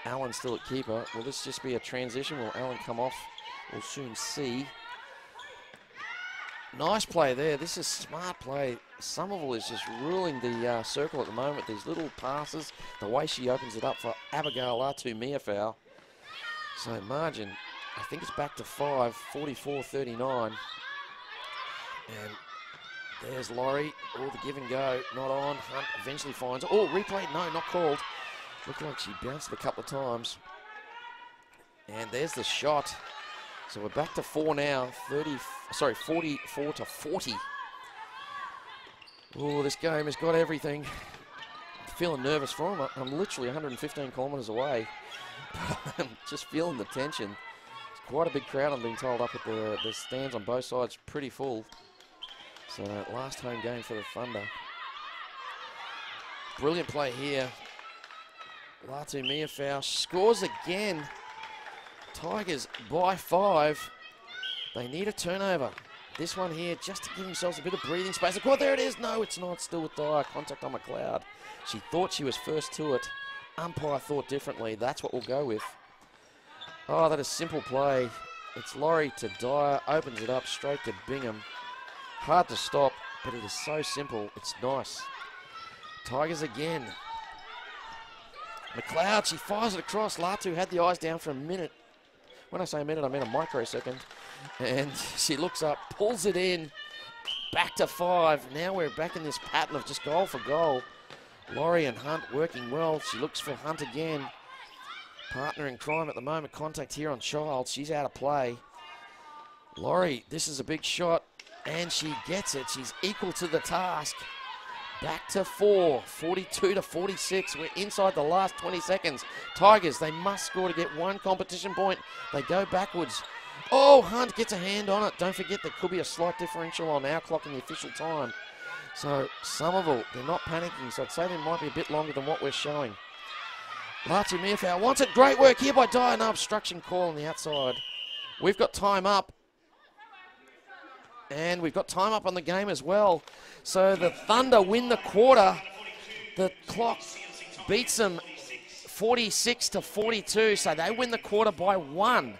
Allen still at keeper. Will this just be a transition? Will Allen come off? We'll soon see. Nice play there. This is smart play. Somerville is just ruling the circle at the moment. These little passes, the way she opens it up for Abigail Latu Miafau. So margin, I think it's back to 5, 44-39. And there's Laurie. Oh, the give and go. Not on. Hunt eventually finds. Oh, replay. No, not called. Looked like she bounced it a couple of times. And there's the shot. So we're back to 4 now. 44 to 40. Oh, this game has got everything. I'm feeling nervous for him. I'm literally 115 kilometres away. I'm just feeling the tension. It's quite a big crowd, I'm being told, up at the stands on both sides. Pretty full. So last home game for the Thunder. Brilliant play here. Latu Miafau scores again. Tigers by 5. They need a turnover. this one here just to give themselves a bit of breathing space. Of course, there it is. No, it's not. Still with Dyer. Contact on McLeod. She thought she was first to it. Umpire thought differently. That's what we'll go with. Oh, that is simple play. It's Laurie to Dyer. Opens it up straight to Bingham. Hard to stop, but it is so simple. It's nice. Tigers again. McLeod, she fires it across. Latu had the eyes down for a minute. When I say a minute, I mean a microsecond. And she looks up, pulls it in, back to 5. Now we're back in this pattern of just goal for goal. Laurie and Hunt working well. She looks for Hunt again. Partner in crime at the moment. Contact here on Child. She's out of play. Laurie, this is a big shot, and she gets it. She's equal to the task. Back to 4, 42 to 46. We're inside the last 20 seconds. Tigers, they must score to get 1 competition point. They go backwards. Oh, Hunt gets a hand on it. Don't forget there could be a slight differential on our clock in the official time. So Somerville, they're not panicking, so I'd say they might be a bit longer than what we're showing. Latu Mearfowl wants it. Great work here by Dyer. No obstruction call on the outside. We've got time up. And we've got time up on the game as well. So the Thunder win the quarter. The clock beats them 46 to 42. So they win the quarter by 1.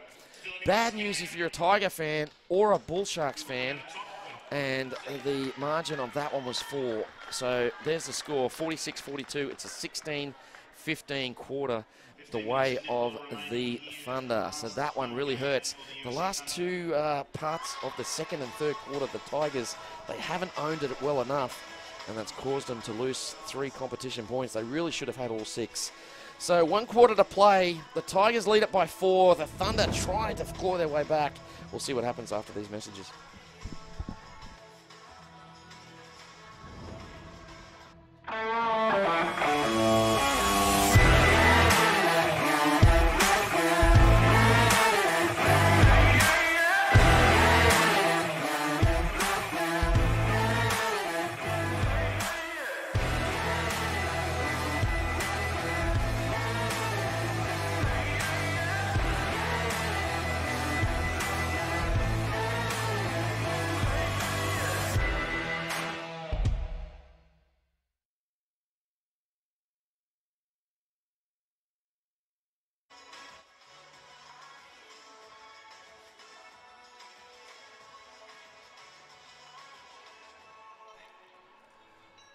Bad news if you're a Tiger fan or a Bull Sharks fan. And the margin of that one was 4. So there's the score, 46-42. It's a 16-15 quarter the way of the Thunder. So that one really hurts. The last 2 parts of the second and third quarter, the Tigers, they haven't owned it well enough, and that's caused them to lose 3 competition points. They really should have had all 6. So 1 quarter to play. The Tigers lead it by 4. The Thunder trying to claw their way back. We'll see what happens after these messages.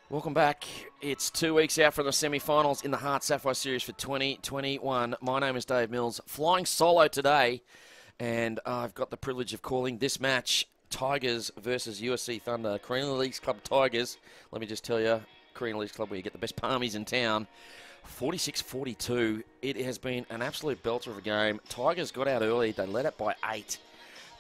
Welcome back. It's 2 weeks out from the semi-finals in the HART Sapphire Series for 2021. My name is Dave Mills, flying solo today, and I've got the privilege of calling this match Tigers versus USC Thunder. Carina Leagues Club Tigers, let me just tell you, Carina Leagues Club where you get the best palmies in town. 46-42. It has been an absolute belter of a game. Tigers got out early. They led it by 8.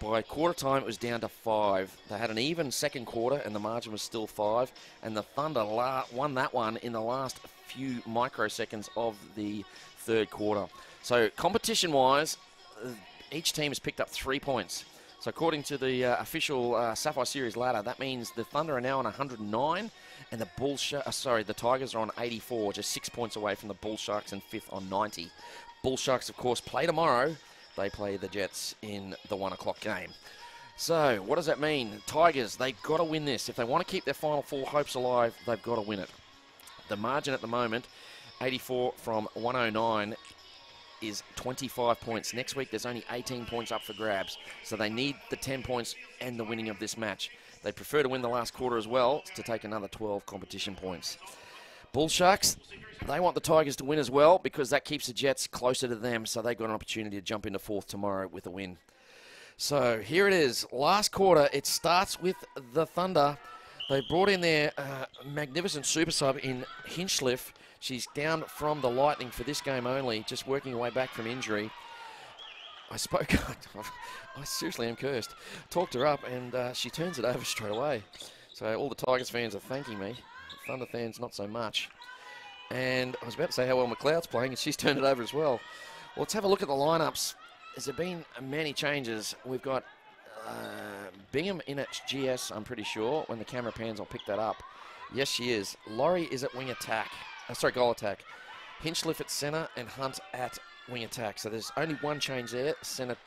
By quarter time, it was down to 5. They had an even second quarter, and the margin was still 5. And the Thunder won that one in the last few microseconds of the third quarter. So competition-wise, each team has picked up 3 points. So according to the official Sapphire Series ladder, that means the Thunder are now on 109, and the Tigers are on 84, just 6 points away from the Bull Sharks in 5th on 90. Bull Sharks, of course, play tomorrow. They play the Jets in the 1 o'clock game. So, what does that mean? Tigers, they've got to win this. If they want to keep their Final 4 hopes alive, they've got to win it. The margin at the moment, 84 from 109, is 25 points. Next week, there's only 18 points up for grabs. So they need the 10 points and the winning of this match. They prefer to win the last quarter as well to take another 12 competition points. Bull Sharks, they want the Tigers to win as well because that keeps the Jets closer to them, so they've got an opportunity to jump into 4th tomorrow with a win. So here it is, last quarter. It starts with the Thunder. They brought in their magnificent super sub in Hinchcliffe. She's down from the Lightning for this game only, just working her way back from injury. I seriously am cursed. Talked her up, and she turns it over straight away. So all the Tigers fans are thanking me. Thunder fans, not so much. And I was about to say how well McLeod's playing, and she's turned it over as well. Well, let's have a look at the lineups. There's been many changes. We've got Bingham in at GS, I'm pretty sure. When the camera pans, I'll pick that up. Yes, she is. Laurie is at wing attack. Goal attack. Hinchcliffe at centre and Hunt at wing attack. So there's only one change there. Centre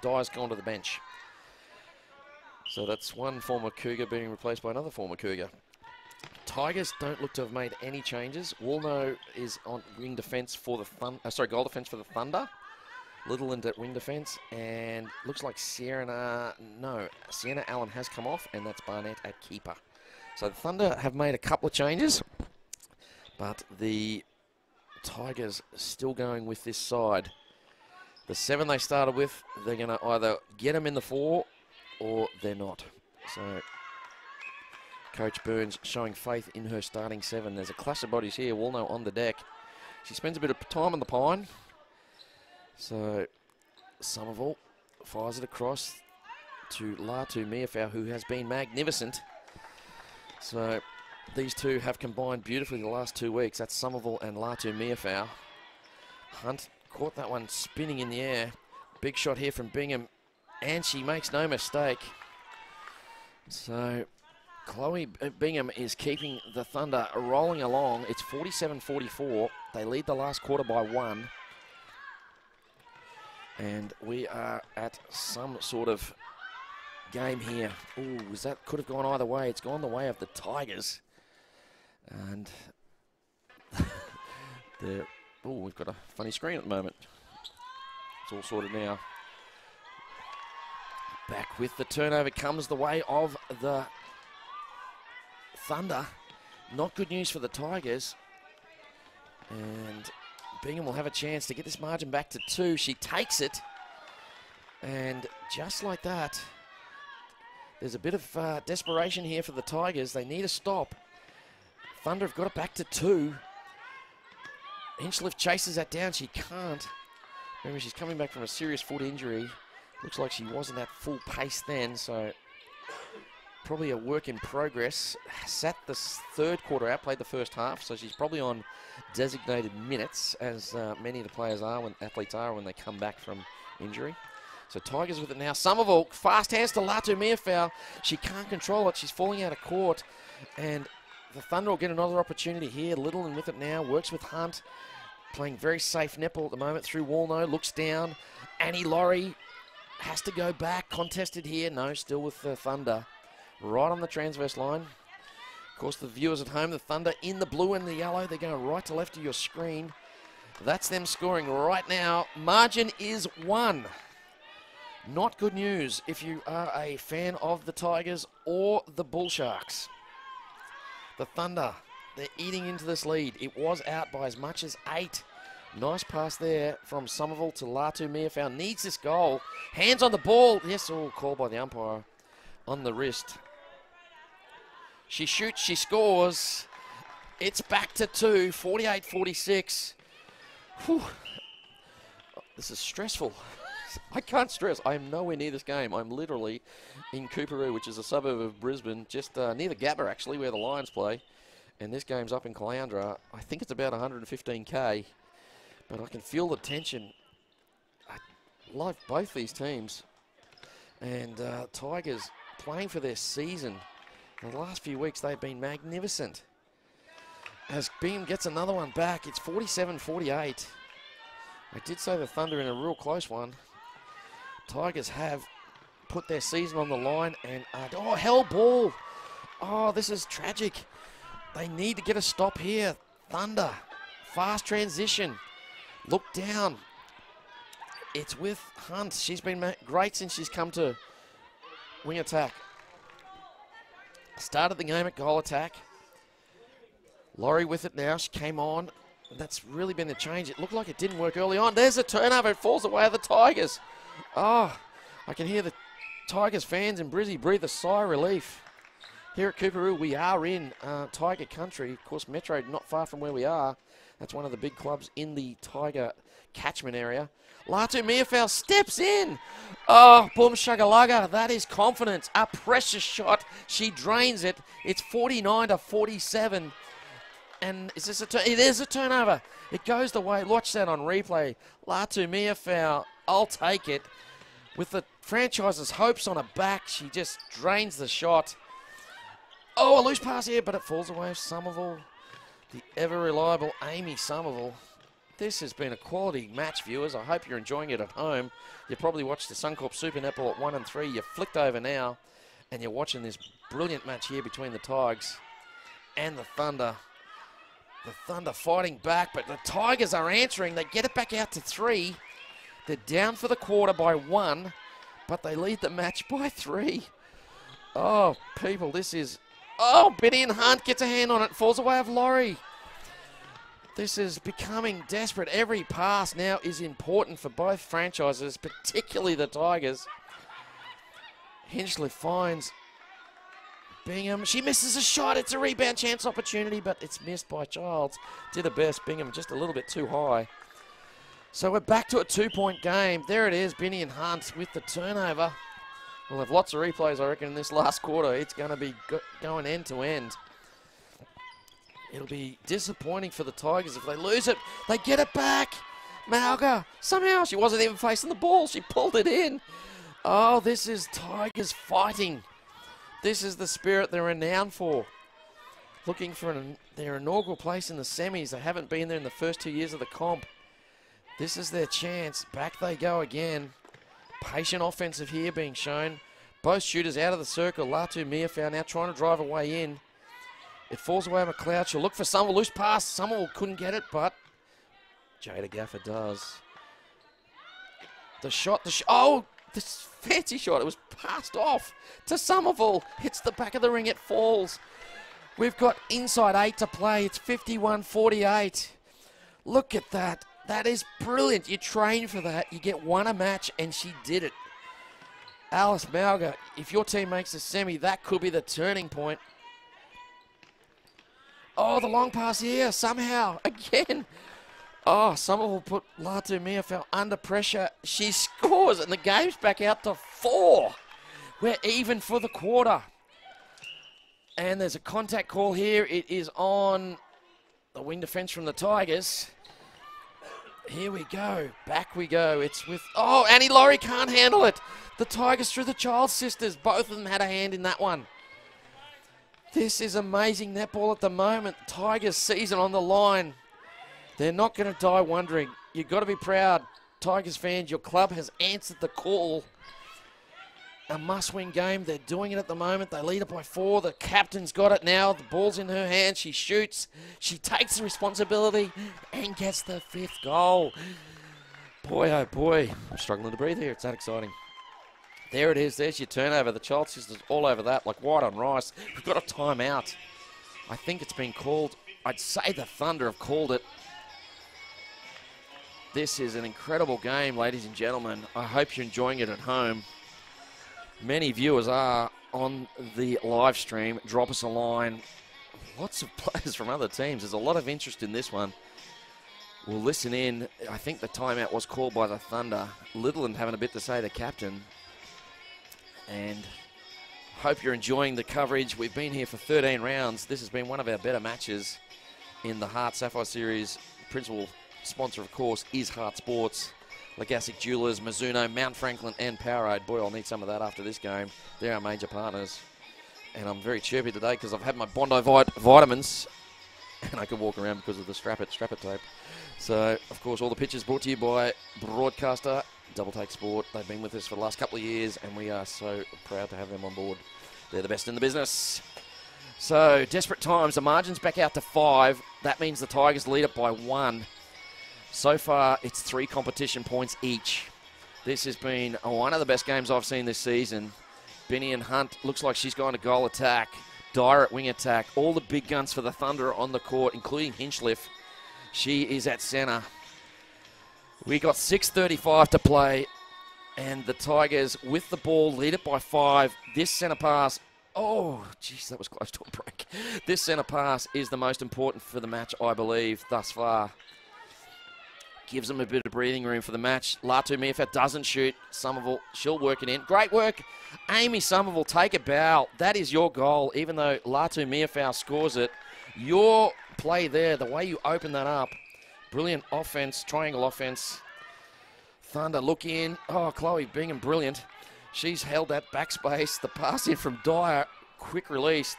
Dyer's gone to the bench. So that's one former Cougar being replaced by another former Cougar. Tigers don't look to have made any changes. Woolno is on wing defence for the goal defence for the Thunder. Littleland at wing defence, and looks like Sienna Allen has come off, and that's Barnett at keeper. So the Thunder have made a couple of changes, but the Tigers still going with this side. The 7 they started with, they're going to either get them in the 4 or they're not. So Coach Burns showing faith in her starting 7. There's a clash of bodies here. Woolno on the deck. She spends a bit of time on the pine. So Somerville fires it across to Latu Miafau, who has been magnificent. So these two have combined beautifully the last 2 weeks. That's Somerville and Latu Miafau. Hunt caught that one spinning in the air. Big shot here from Bingham, and she makes no mistake. So Chloe Bingham is keeping the Thunder rolling along. It's 47-44. They lead the last quarter by 1. And we are at some sort of game here. Ooh, that could have gone either way. It's gone the way of the Tigers. And we've got a funny screen at the moment. It's all sorted now. Back with the turnover comes the way of the Thunder. Not good news for the Tigers. And Bingham will have a chance to get this margin back to 2. She takes it. And just like that, there's a bit of desperation here for the Tigers. They need a stop. Thunder have got it back to 2. Hinchcliffe chases that down. She can't. Remember, she's coming back from a serious foot injury. Looks like she wasn't at full pace then, so probably a work in progress. Sat the third quarter out, played the first half, so she's probably on designated minutes, as many of the players are, when athletes are, when they come back from injury. So Tigers with it now. Somerville, fast hands to Latu Miafau. She can't control it. She's falling out of court, and the Thunder will get another opportunity here. Littleton with it now, works with Hunt, playing very safe netball at the moment through Woolno, looks down. Annie Laurie has to go back, contested here. No, still with the Thunder. Right on the transverse line. Of course, the viewers at home, the Thunder in the blue and the yellow. They're going right to left of your screen. That's them scoring right now. Margin is 1. Not good news if you are a fan of the Tigers or the Bull Sharks. The Thunder, they're eating into this lead. It was out by as much as 8. Nice pass there from Somerville to Latu Miafau. Needs this goal. Hands on the ball. Yes, all called by the umpire on the wrist. She shoots, she scores. It's back to 2, 48-46. Whew. This is stressful. I can't stress. I am nowhere near this game. I'm literally in Coorparoo, which is a suburb of Brisbane, just near the Gabba, actually, where the Lions play. And this game's up in Caloundra. I think it's about 115k. But I can feel the tension. I like both these teams. And Tigers playing for their season. In the last few weeks, they've been magnificent. As Bingham gets another one back, it's 47-48. I did say the Thunder in a real close one. Tigers have put their season on the line, and oh, hell ball. Oh, this is tragic. They need to get a stop here. Thunder, fast transition. Look down. It's with Hunt. She's been great since she's come to wing attack. Started the game at goal attack. Laurie with it now. She came on. That's really been the change. It looked like it didn't work early on. There's a turnover. It falls away of the Tigers. Oh, I can hear the Tigers fans in Brizzy breathe a sigh of relief. Here at Coorparoo, we are in Tiger country. Of course, Metro not far from where we are. That's one of the big clubs in the Tiger catchment area. Latu Miafau steps in. Oh, boom shagalaga. That is confidence. A precious shot. She drains it. It's 49-47. And is this a turn? It is a turnover. It goes the way. Watch that on replay. Latu Miafau, I'll take it. With the franchise's hopes on her back, she just drains the shot. Oh, a loose pass here, but it falls away of Somerville. The ever-reliable Amy Somerville. This has been a quality match, viewers. I hope you're enjoying it at home. You probably watched the Suncorp Super Netball at 1 and 3. You flicked over now, And you're watching this brilliant match here between the Tigers and the Thunder. The Thunder fighting back, but the Tigers are answering. They get it back out to 3. They're down for the quarter by 1, but they lead the match by 3. Oh, people, this is... Oh, Benny and Hunt gets a hand on it, falls away of Laurie. This is becoming desperate. Every pass now is important for both franchises, particularly the Tigers. Hinchliffe finds Bingham. She misses a shot. It's a rebound chance opportunity, but it's missed by Childs. Did her best. Bingham just a little bit too high. So we're back to a 2-point game. There it is, Binny and Hunt with the turnover. We'll have lots of replays, I reckon, in this last quarter. It's going to be going end to end. It'll be disappointing for the Tigers if they lose it. They get it back. Malga, somehow she wasn't even facing the ball. She pulled it in. Oh, this is Tigers fighting. This is the spirit they're renowned for. Looking for their inaugural place in the semis. They haven't been there in the first 2 years of the comp. This is their chance. Back they go again. Patient offensive here being shown. Both shooters out of the circle. Latu Miafau now trying to drive away in. It falls away McLeod. She'll look for Somerville. Loose pass. Somerville couldn't get it, but Jada Gaffer does. The shot. Oh, this fancy shot. It was passed off to Somerville. Hits the back of the ring. It falls. We've got inside 8 to play. It's 51-48. Look at that. That is brilliant. You train for that. You get one a match, and she did it. Alice Malga, if your team makes a semi, that could be the turning point. Oh, the long pass here, somehow, again. Oh, Somerville put Latu Miafau under pressure. She scores, and the game's back out to 4. We're even for the quarter. And there's a contact call here. It is on the wing defense from the Tigers. Here we go. Back we go. It's with... Oh, Annie Laurie can't handle it. The Tigers through the Child sisters. Both of them had a hand in that one. This is amazing netball at the moment. Tigers season on the line. They're not going to die wondering. You've got to be proud. Tigers fans, your club has answered the call. A must-win game. They're doing it at the moment. They lead it by 4. The captain's got it now. The ball's in her hand. She shoots. She takes the responsibility and gets the 5th goal. Boy, oh boy. I'm struggling to breathe here. It's that exciting. There it is. There's your turnover. The Child sisters all over that like white on rice. We've got a timeout. I think it's been called. I'd say the Thunder have called it. This is an incredible game, ladies and gentlemen. I hope you're enjoying it at home. Many viewers are on the live stream. Drop us a line. Lots of players from other teams. There's a lot of interest in this one. We'll listen in. I think the timeout was called by the Thunder. Littleland having a bit to say, the captain. And hope you're enjoying the coverage. We've been here for 13 rounds. This has been one of our better matches in the HART Sapphire Series. Principal sponsor, of course, is HART Sports. Legassic Jewelers, Mizuno, Mount Franklin, and Powerade. Boy, I'll need some of that after this game. They're our major partners. And I'm very chirpy today because I've had my Bondi vitamins and I can walk around because of the strap it tape. So, of course, all the pictures brought to you by broadcaster Double Take Sport. They've been with us for the last couple of years and we are so proud to have them on board. They're the best in the business. So, desperate times. The margin's back out to 5. That means the Tigers lead it by 1. So far, it's 3 competition points each. This has been one of the best games I've seen this season. Benny and Hunt looks like she's going to goal attack. Dyer at wing attack. All the big guns for the Thunder are on the court, including Hinchliffe. She is at centre. We got 6:35 to play, and the Tigers, with the ball, lead it by 5. This centre pass, oh, jeez, that was close to a break. This centre pass is the most important for the match, I believe, thus far. Gives them a bit of breathing room for the match. Latu Miafau doesn't shoot. Somerville, she'll work it in. Great work. Amy Somerville, take a bow. That is your goal, even though Latu Miafau scores it. Your play there, the way you open that up. Brilliant offense, triangle offense. Thunder look in. Oh, Chloe Bingham, brilliant. She's held that backspace. The pass in from Dyer, quick release.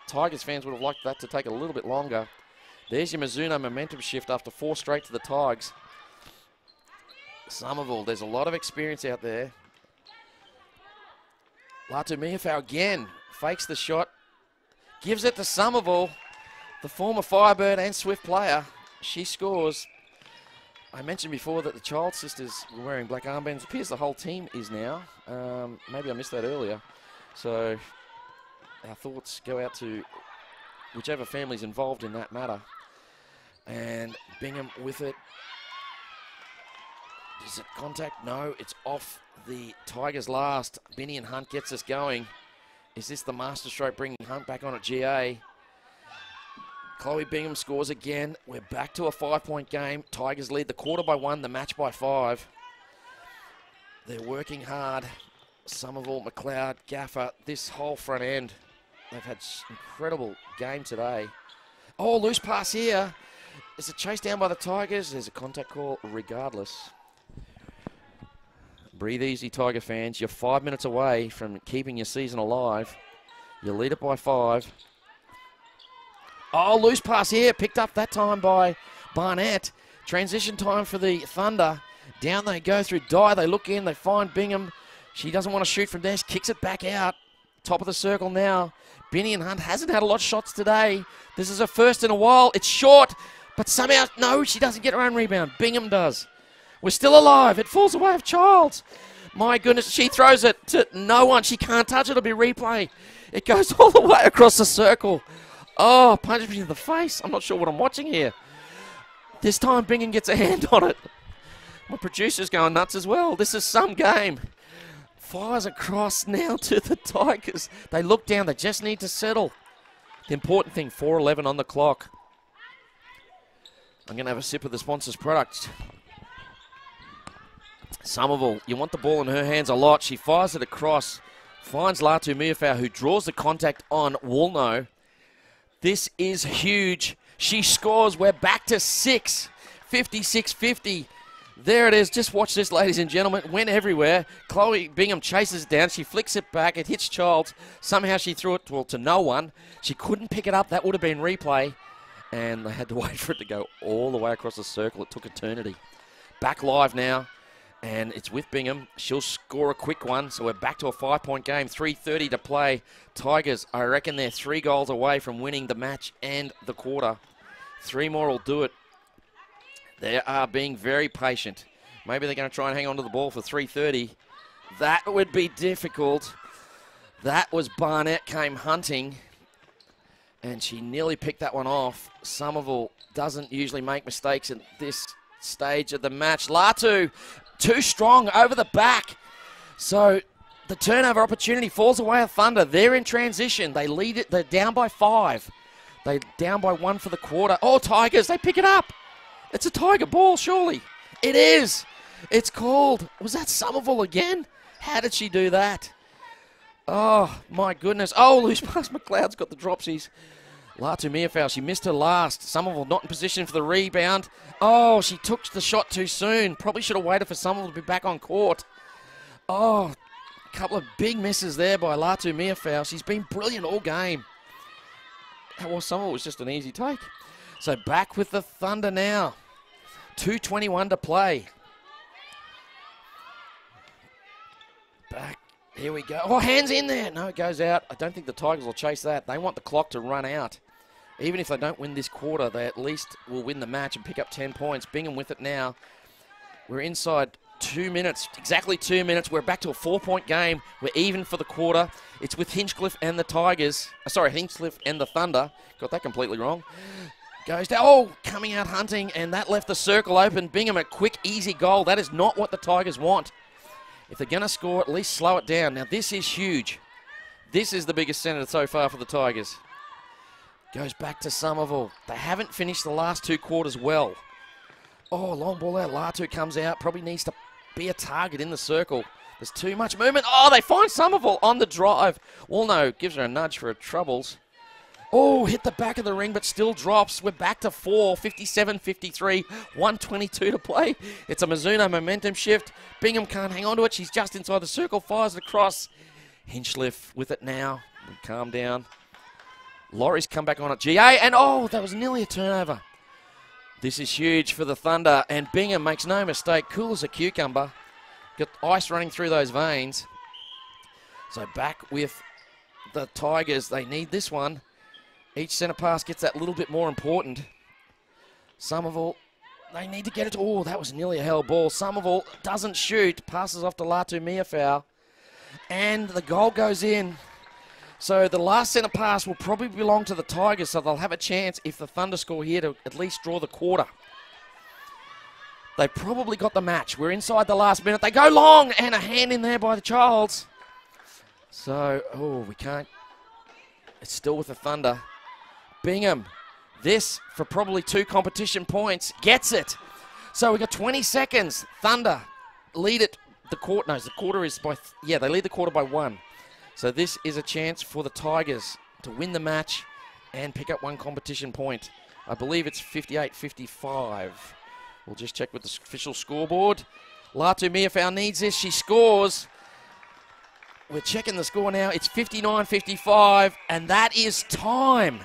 Tigers fans would have liked that to take a little bit longer. There's your Mizuno momentum shift after 4 straight to the Tigers. Somerville, there's a lot of experience out there. Latu Miafau again fakes the shot, gives it to Somerville, the former Firebird and Swift player. She scores. I mentioned before that the Child sisters were wearing black armbands. It appears the whole team is now. Maybe I missed that earlier. So our thoughts go out to whichever family's involved in that matter. And Bingham with it. Is it contact? No, it's off the Tigers last. Binny and Hunt gets us going. Is this the masterstroke bringing Hunt back on at GA? Chloe Bingham scores again. We're back to a 5-point game. Tigers lead the quarter by 1, the match by 5. They're working hard. Somerville, McLeod, Gaffer, this whole front end. They've had incredible game today. Oh, loose pass here. Is it chased down by the Tigers? There's a contact call regardless. Breathe easy, Tiger fans. You're 5 minutes away from keeping your season alive. You lead it by 5. Oh, loose pass here. Picked up that time by Barnett. Transition time for the Thunder. Down they go through Dye. They look in. They find Bingham. She doesn't want to shoot from there. She kicks it back out. Top of the circle now. Binny and Hunt hasn't had a lot of shots today. This is her first in a while. It's short, but somehow, no, she doesn't get her own rebound. Bingham does. We're still alive. It falls away of Childs. My goodness, she throws it to no one. She can't touch it. It'll be replay. It goes all the way across the circle. Oh, punch me in the face. I'm not sure what I'm watching here. This time Bingham gets a hand on it. My producer's going nuts as well. This is some game. Fires across now to the Tigers. They look down. They just need to settle. The important thing, 4:11 on the clock. I'm going to have a sip of the sponsor's product. Somerville, you want the ball in her hands a lot. She fires it across. Finds Latu Miafau, who draws the contact on Woolno. This is huge. She scores. We're back to 6. 56-50. There it is. Just watch this, ladies and gentlemen. It went everywhere. Chloe Bingham chases it down. She flicks it back. It hits Childs. Somehow she threw it to no one. She couldn't pick it up. That would have been replay. And they had to wait for it to go all the way across the circle. It took eternity. Back live now. And it's with Bingham. She'll score a quick one. So we're back to a 5-point game. 3:30 to play. Tigers, I reckon they're 3 goals away from winning the match and the quarter. 3 more will do it. They are being very patient. Maybe they're going to try and hang on to the ball for 3:30. That would be difficult. That was Barnett came hunting. And she nearly picked that one off. Somerville doesn't usually make mistakes at this stage of the match. Latu, too strong over the back. So the turnover opportunity falls away of Thunder. They're in transition. They lead it. They're down by 5. They're down by 1 for the quarter. Oh, Tigers, they pick it up. It's a Tiger ball, surely. It is. It's called. Was that Somerville again? How did she do that? Oh, my goodness. Oh, loose pass. McLeod's got the dropsies. Latu Miafau, she missed her last. Somerville not in position for the rebound. Oh, she took the shot too soon. Probably should have waited for Somerville to be back on court. Oh, a couple of big misses there by Latu Miafau. She's been brilliant all game. Well, Somerville was just an easy take. So back with the Thunder now. 2:21 to play. Back. Here we go. Oh, hands in there. No, it goes out. I don't think the Tigers will chase that. They want the clock to run out. Even if they don't win this quarter, they at least will win the match and pick up 10 points. Bingham with it now. We're inside 2 minutes, exactly 2 minutes. We're back to a 4-point game. We're even for the quarter. It's with Hinchcliffe and the Tigers. Hinchcliffe and the Thunder. Got that completely wrong. Goes down. Oh, coming out hunting, and that left the circle open. Bingham a quick, easy goal. That is not what the Tigers want. If they're going to score, at least slow it down. Now, this is huge. This is the biggest centre so far for the Tigers. Goes back to Somerville. They haven't finished the last 2 quarters well. Oh, long ball out. Latu comes out. Probably needs to be a target in the circle. There's too much movement. Oh, they find Somerville on the drive. Walno gives her a nudge for her troubles. Oh, hit the back of the ring, but still drops. We're back to 4, 57-53, 1:22 to play. It's a Mizuno momentum shift. Bingham can't hang on to it. She's just inside the circle, fires it across. Hinchcliffe with it now. Calm down. Laurie's come back on at GA, and oh, that was nearly a turnover. This is huge for the Thunder, and Bingham makes no mistake. Cool as a cucumber. Got ice running through those veins. So back with the Tigers. They need this one. Each centre pass gets that little bit more important. Somerville, they need to get it. Oh, that was nearly a hell ball. Somerville doesn't shoot. Passes off to Latu Miafau. And the goal goes in. So the last centre pass will probably belong to the Tigers, so they'll have a chance if the Thunder score here to at least draw the quarter. They probably got the match. We're inside the last minute. They go long, and a hand in there by the Childs. So, oh, we can't. It's still with the Thunder. Bingham, this for probably 2 competition points, gets it. So we got 20 seconds. Thunder lead it. The quarter, no, the quarter is by, they lead the quarter by 1. So this is a chance for the Tigers to win the match and pick up 1 competition point. I believe it's 58-55. We'll just check with the official scoreboard. Latu Miafau needs this. She scores. We're checking the score now. It's 59-55, and that is time.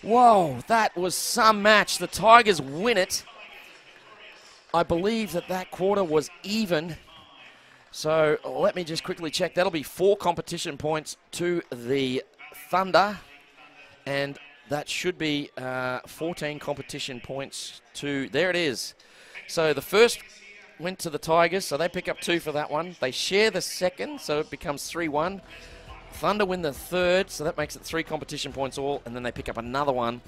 Whoa, that was some match. The Tigers win it. I believe that quarter was even. So let me just quickly check. That'll be 4 competition points to the Thunder, and that should be 14 competition points to, there it is. So the first went to the Tigers, so they pick up 2 for that one. They share the second, so it becomes 3-1. Thunder win the third, so that makes it 3 competition points all, and then they pick up another one.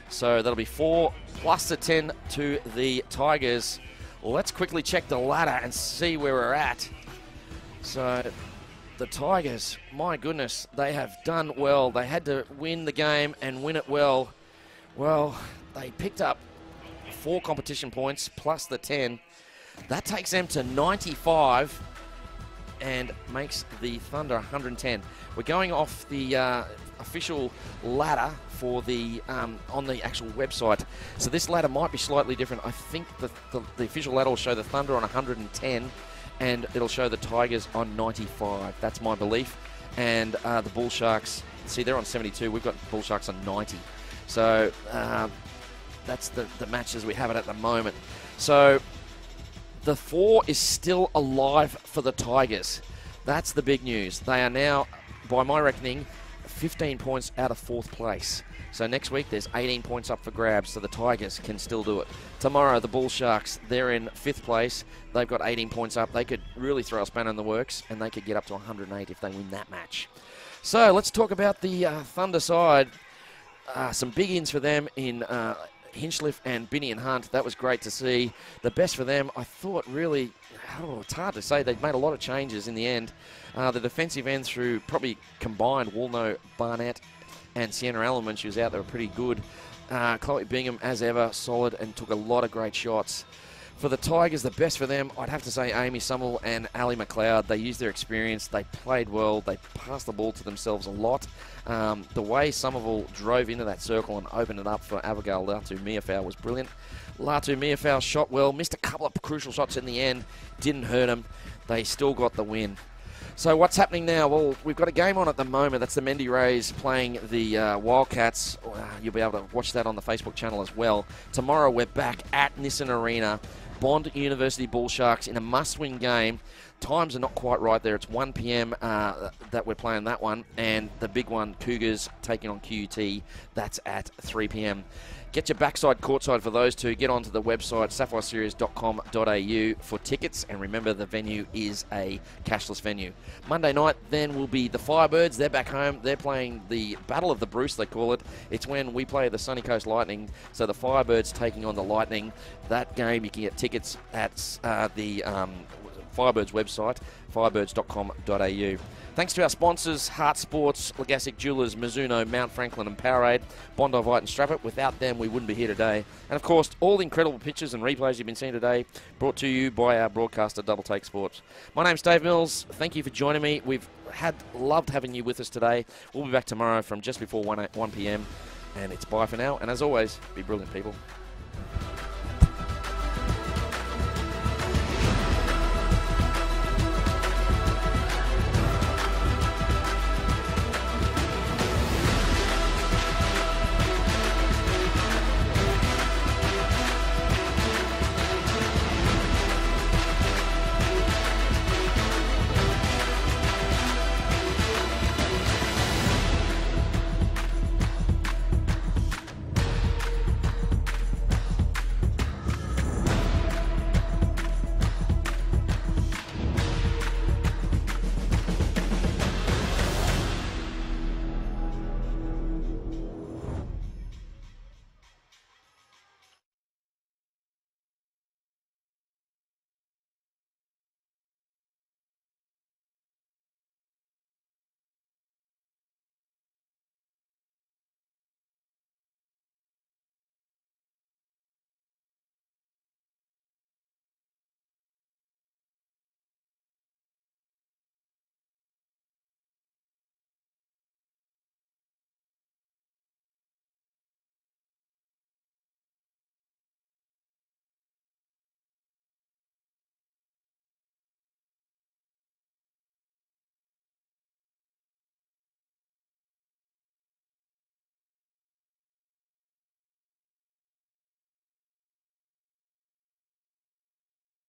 So that'll be 4 plus the 10 to the Tigers. Well, let's quickly check the ladder and see where we're at. So the Tigers, my goodness, they have done well. They had to win the game and win it well. Well, they picked up 4 competition points plus the 10. That takes them to 95 and makes the Thunder 110. We're going off the official ladder for the on the actual website. So this ladder might be slightly different. I think the official ladder will show the Thunder on 110 and it'll show the Tigers on 95. That's my belief. And the Bull Sharks, see, they're on 72. We've got Bull Sharks on 90. So that's the matches we have it at the moment. So the 4 is still alive for the Tigers. That's the big news. They are now, by my reckoning, 15 points out of 4th place. So next week there's 18 points up for grabs, so the Tigers can still do it. Tomorrow the Bull Sharks, they're in 5th place. They've got 18 points up. They could really throw a spanner in the works, and they could get up to 108 if they win that match. So let's talk about the Thunder side. Some big ins for them in Hinchliffe and Binney and Hunt. That was great to see. The best for them, I thought, really, it's hard to say. They've made a lot of changes in the end. The defensive end through probably combined Woolno, Barnett and Sienna Allen when she was out, they were pretty good. Chloe Bingham, as ever, solid and took a lot of great shots. For the Tigers, the best for them, I'd have to say Amy Summel and Ali McLeod. They used their experience. They played well. They passed the ball to themselves a lot. The way Somerville drove into that circle and opened it up for Abigail Latu Miafau was brilliant. Latu Miafau shot well, missed a couple of crucial shots in the end. Didn't hurt them. They still got the win. So what's happening now? Well, we've got a game on at the moment. That's the Mendy Rays playing the Wildcats. You'll be able to watch that on the Facebook channel as well. Tomorrow we're back at Nissan Arena. Bond University Bull Sharks in a must-win game. Times are not quite right there. It's 1 p.m. That we're playing that one. And the big one, Cougars taking on QUT. That's at 3 p.m. Get your backside courtside for those two. Get onto the website, sapphireseries.com.au for tickets. And remember, the venue is a cashless venue. Monday night, then, will be the Firebirds. They're back home. They're playing the Battle of the Bruce, they call it. It's when we play the Sunny Coast Lightning. So the Firebirds taking on the Lightning. That game, you can get tickets at the Firebirds website, firebirds.com.au. Thanks to our sponsors, Heart Sports, Legassic Jewelers, Mizuno, Mount Franklin and Powerade, Bondi Vite and Strap It. Without them, we wouldn't be here today. And of course, all the incredible pictures and replays you've been seeing today, brought to you by our broadcaster, Double Take Sports. My name's Dave Mills. Thank you for joining me. We've loved having you with us today. We'll be back tomorrow from just before 1 p.m. And it's bye for now. And as always, be brilliant, people.